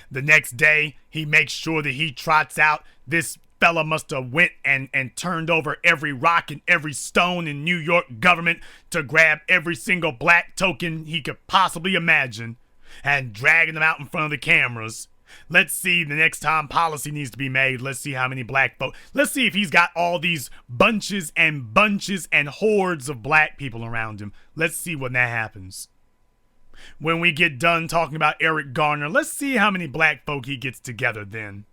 Speaker 1: The next day, he makes sure that he trots out, this fella must have went and turned over every rock and every stone in New York government to grab every single black token he could possibly imagine and dragging them out in front of the cameras. Let's see the next time policy needs to be made. Let's see how many black folks. Let's see if he's got all these bunches and hordes of black people around him. Let's see when that happens. When we get done talking about Eric Garner, let's see how many black folk he gets together then.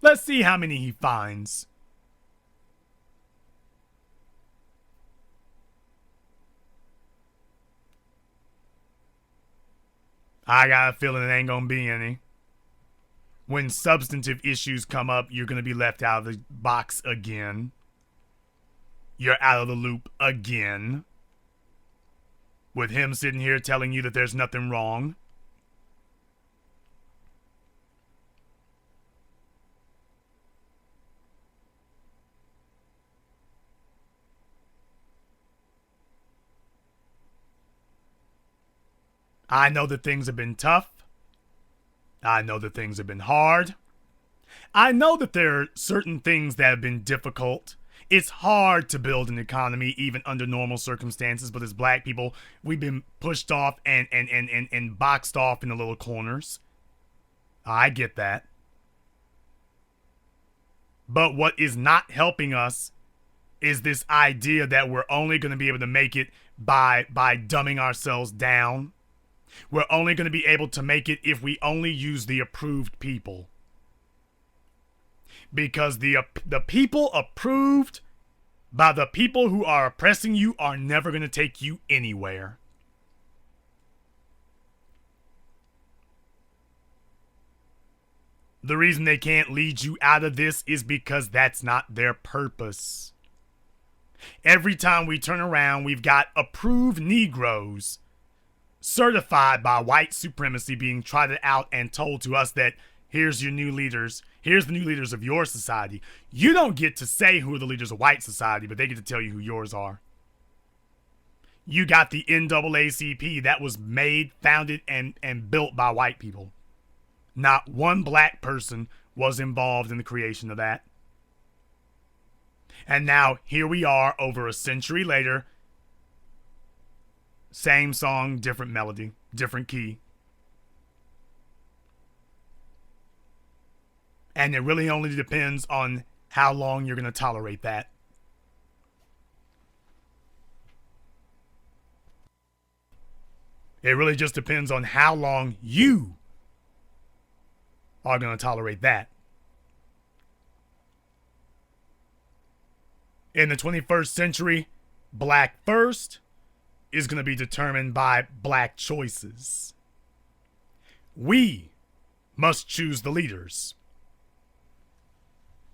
Speaker 1: Let's see how many he finds. I got a feeling it ain't gonna be any. When substantive issues come up, you're going to be left out of the box again. You're out of the loop again. With him sitting here telling you that there's nothing wrong. I know that things have been tough. I know that things have been hard. I know that there are certain things that have been difficult. It's hard to build an economy even under normal circumstances, but as black people, we've been pushed off and boxed off in the little corners. I get that. But what is not helping us is this idea that we're only going to be able to make it by dumbing ourselves down. We're only going to be able to make it if we only use the approved people. Because the people approved by the people who are oppressing you are never going to take you anywhere. The reason they can't lead you out of this is because that's not their purpose. Every time we turn around, we've got approved Negroes certified by white supremacy being trotted out and told to us that here's your new leaders. Here's the new leaders of your society. You don't get to say who are the leaders of white society, but they get to tell you who yours are. You got the NAACP that was made, founded, and built by white people. Not one black person was involved in the creation of that. And now here we are over a century later. Same song, different melody, different key. And it really only depends on how long you're going to tolerate that. It really just depends on how long you are going to tolerate that. In the 21st century, black first is going to be determined by black choices. We must choose the leaders.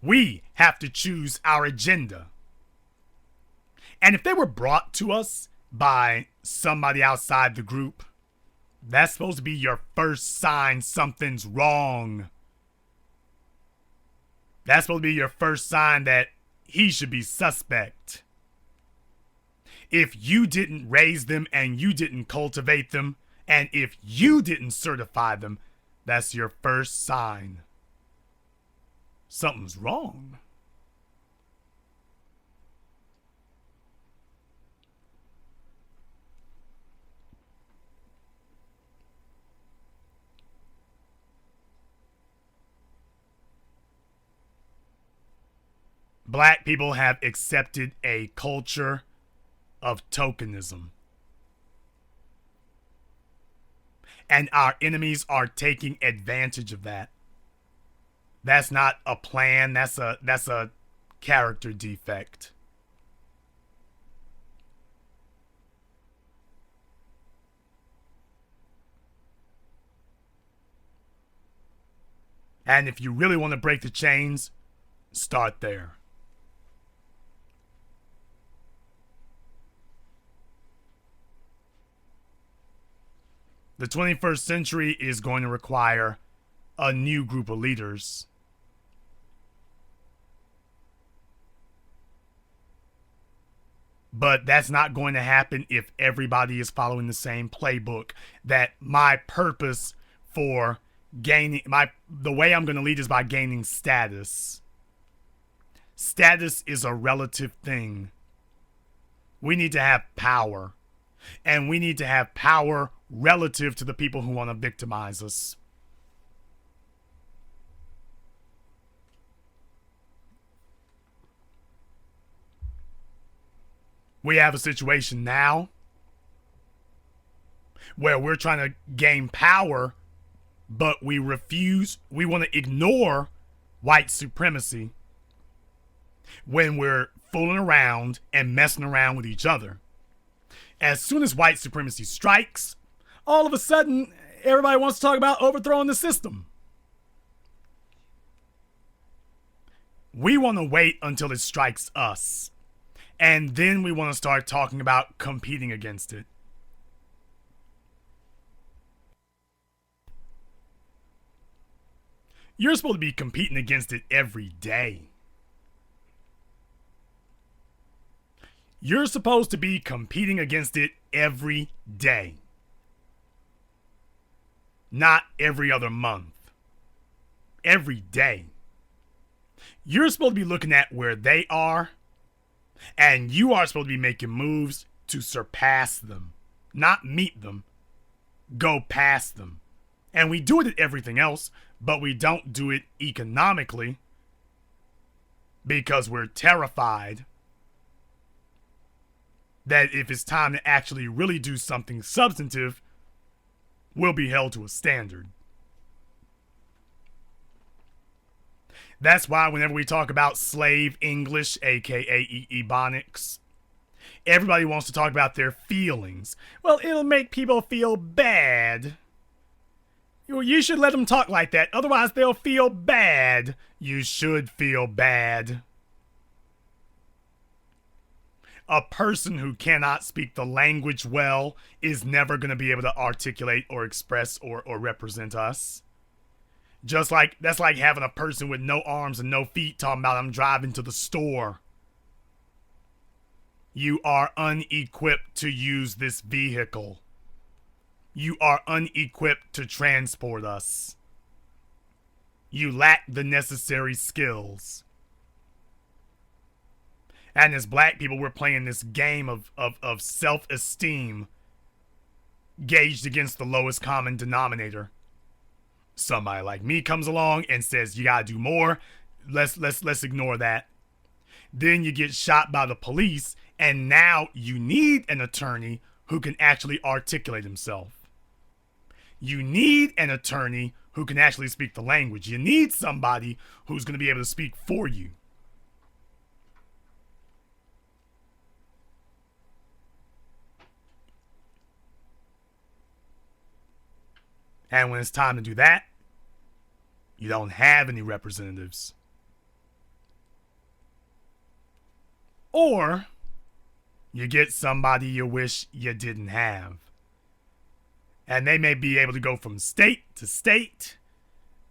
Speaker 1: We have to choose our agenda. And if they were brought to us by somebody outside the group, that's supposed to be your first sign something's wrong. That's supposed to be your first sign that he should be suspect. If you didn't raise them and you didn't cultivate them, and if you didn't certify them, that's your first sign something's wrong. Black people have accepted a culture of tokenism. And our enemies are taking advantage of that. That's not a plan, that's a character defect. And if you really want to break the chains, start there. The 21st century is going to require a new group of leaders. But that's not going to happen if everybody is following the same playbook. That my purpose for gaining the way I'm going to lead is by gaining status. Status is a relative thing. We need to have power. And we need to have power relative to the people who want to victimize us. We have a situation now where we're trying to gain power, but we refuse, we want to ignore white supremacy when we're fooling around and messing around with each other. As soon as white supremacy strikes, all of a sudden, everybody wants to talk about overthrowing the system. We want to wait until it strikes us. And then we want to start talking about competing against it. You're supposed to be competing against it every day. You're supposed to be competing against it every day. Not every other month. Every day. You're supposed to be looking at where they are, and you are supposed to be making moves to surpass them. Not meet them. Go past them. And we do it at everything else, but we don't do it economically because we're terrified that if it's time to actually really do something substantive, we'll be held to a standard. That's why whenever we talk about slave English, aka Ebonics, everybody wants to talk about their feelings. Well, it'll make people feel bad. You should let them talk like that, otherwise they'll feel bad. You should feel bad. A person who cannot speak the language well is never going to be able to articulate or express or represent us. Just like, that's like having a person with no arms and no feet talking about, I'm driving to the store. You are unequipped to use this vehicle. You are unequipped to transport us. You lack the necessary skills. And as black people, we're playing this game of self-esteem gauged against the lowest common denominator. Somebody like me comes along and says, you gotta do more. Let's ignore that. Then you get shot by the police, and now you need an attorney who can actually articulate himself. you need an attorney who can actually speak the language. You need somebody who's going to be able to speak for you. And when it's time to do that, you don't have any representatives. Or you get somebody you wish you didn't have. And they may be able to go from state to state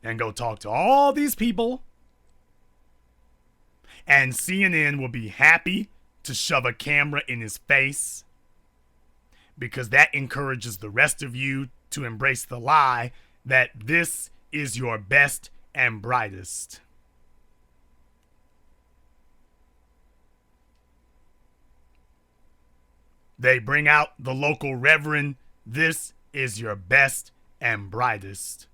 Speaker 1: and go talk to all these people. And CNN will be happy to shove a camera in his face because that encourages the rest of you to embrace the lie that this is your best and brightest. They bring out the local reverend. This is your best and brightest.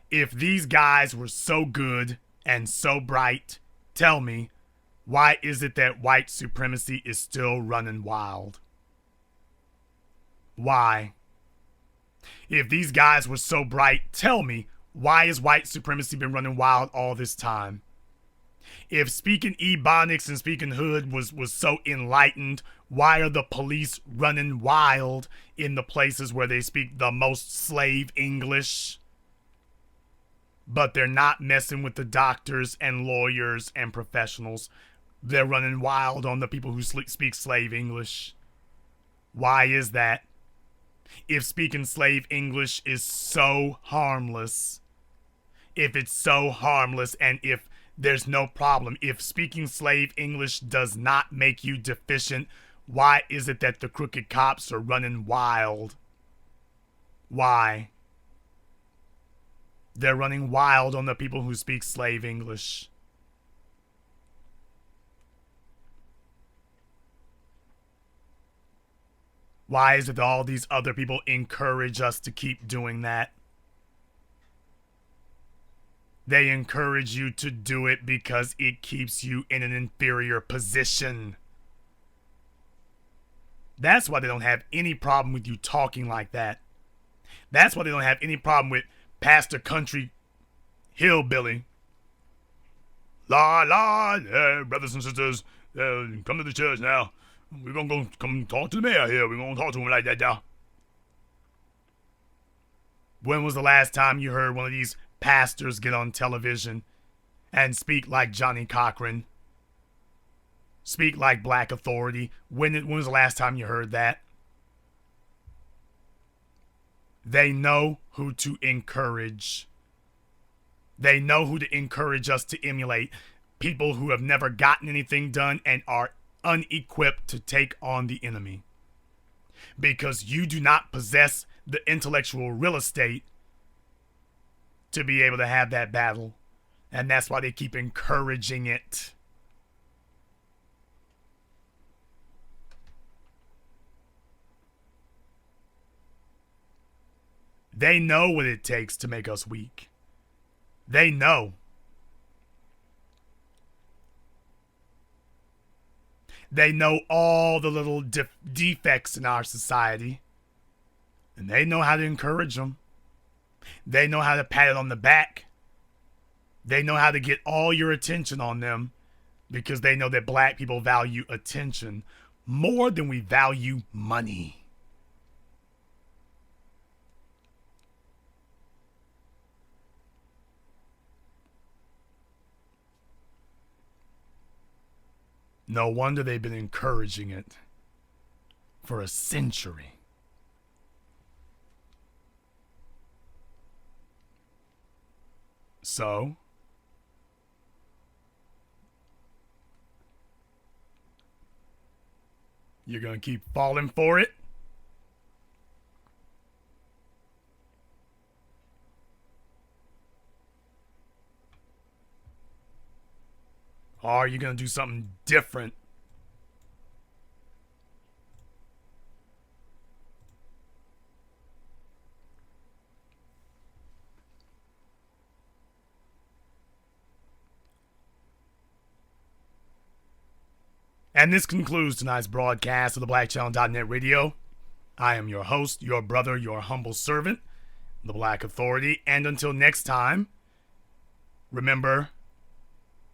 Speaker 1: If these guys were so good and so bright, tell me, why is it that white supremacy is still running wild? Why? If these guys were so bright, tell me, why has white supremacy been running wild all this time? If speaking Ebonics and speaking Hood was so enlightened, why are the police running wild in the places where they speak the most slave English? But they're not messing with the doctors and lawyers and professionals. They're running wild on the people who speak slave English. Why is that? If speaking slave English is so harmless, if it's so harmless, and if there's no problem, if speaking slave English does not make you deficient, why is it that the crooked cops are running wild? Why? They're running wild on the people who speak slave English. Why is it that all these other people encourage us to keep doing that? They encourage you to do it because it keeps you in an inferior position. That's why they don't have any problem with you talking like that. That's why they don't have any problem with Pastor Country Hillbilly. La, brothers and sisters, come to the church now. We're going to go come talk to the mayor here. We're going to talk to him like that now. When was the last time you heard one of these pastors get on television and speak like Johnny Cochran? Speak like Black Authority? When was the last time you heard that? They know who to encourage. They know who to encourage us to emulate. People who have never gotten anything done and are unequipped to take on the enemy. Because you do not possess the intellectual real estate to be able to have that battle. And that's why they keep encouraging it. They know what it takes to make us weak. They know. They know all the little defects in our society. And they know how to encourage them. They know how to pat it on the back. They know how to get all your attention on them because they know that black people value attention more than we value money. No wonder they've been encouraging it for a century. So, you're going to keep falling for it? Or are you going to do something different? And this concludes tonight's broadcast of the BlackChannel.net radio. I am your host, your brother, your humble servant, the Black Authority. And until next time, remember,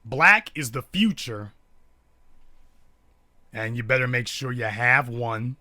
Speaker 1: black is the future, and you better make sure you have one.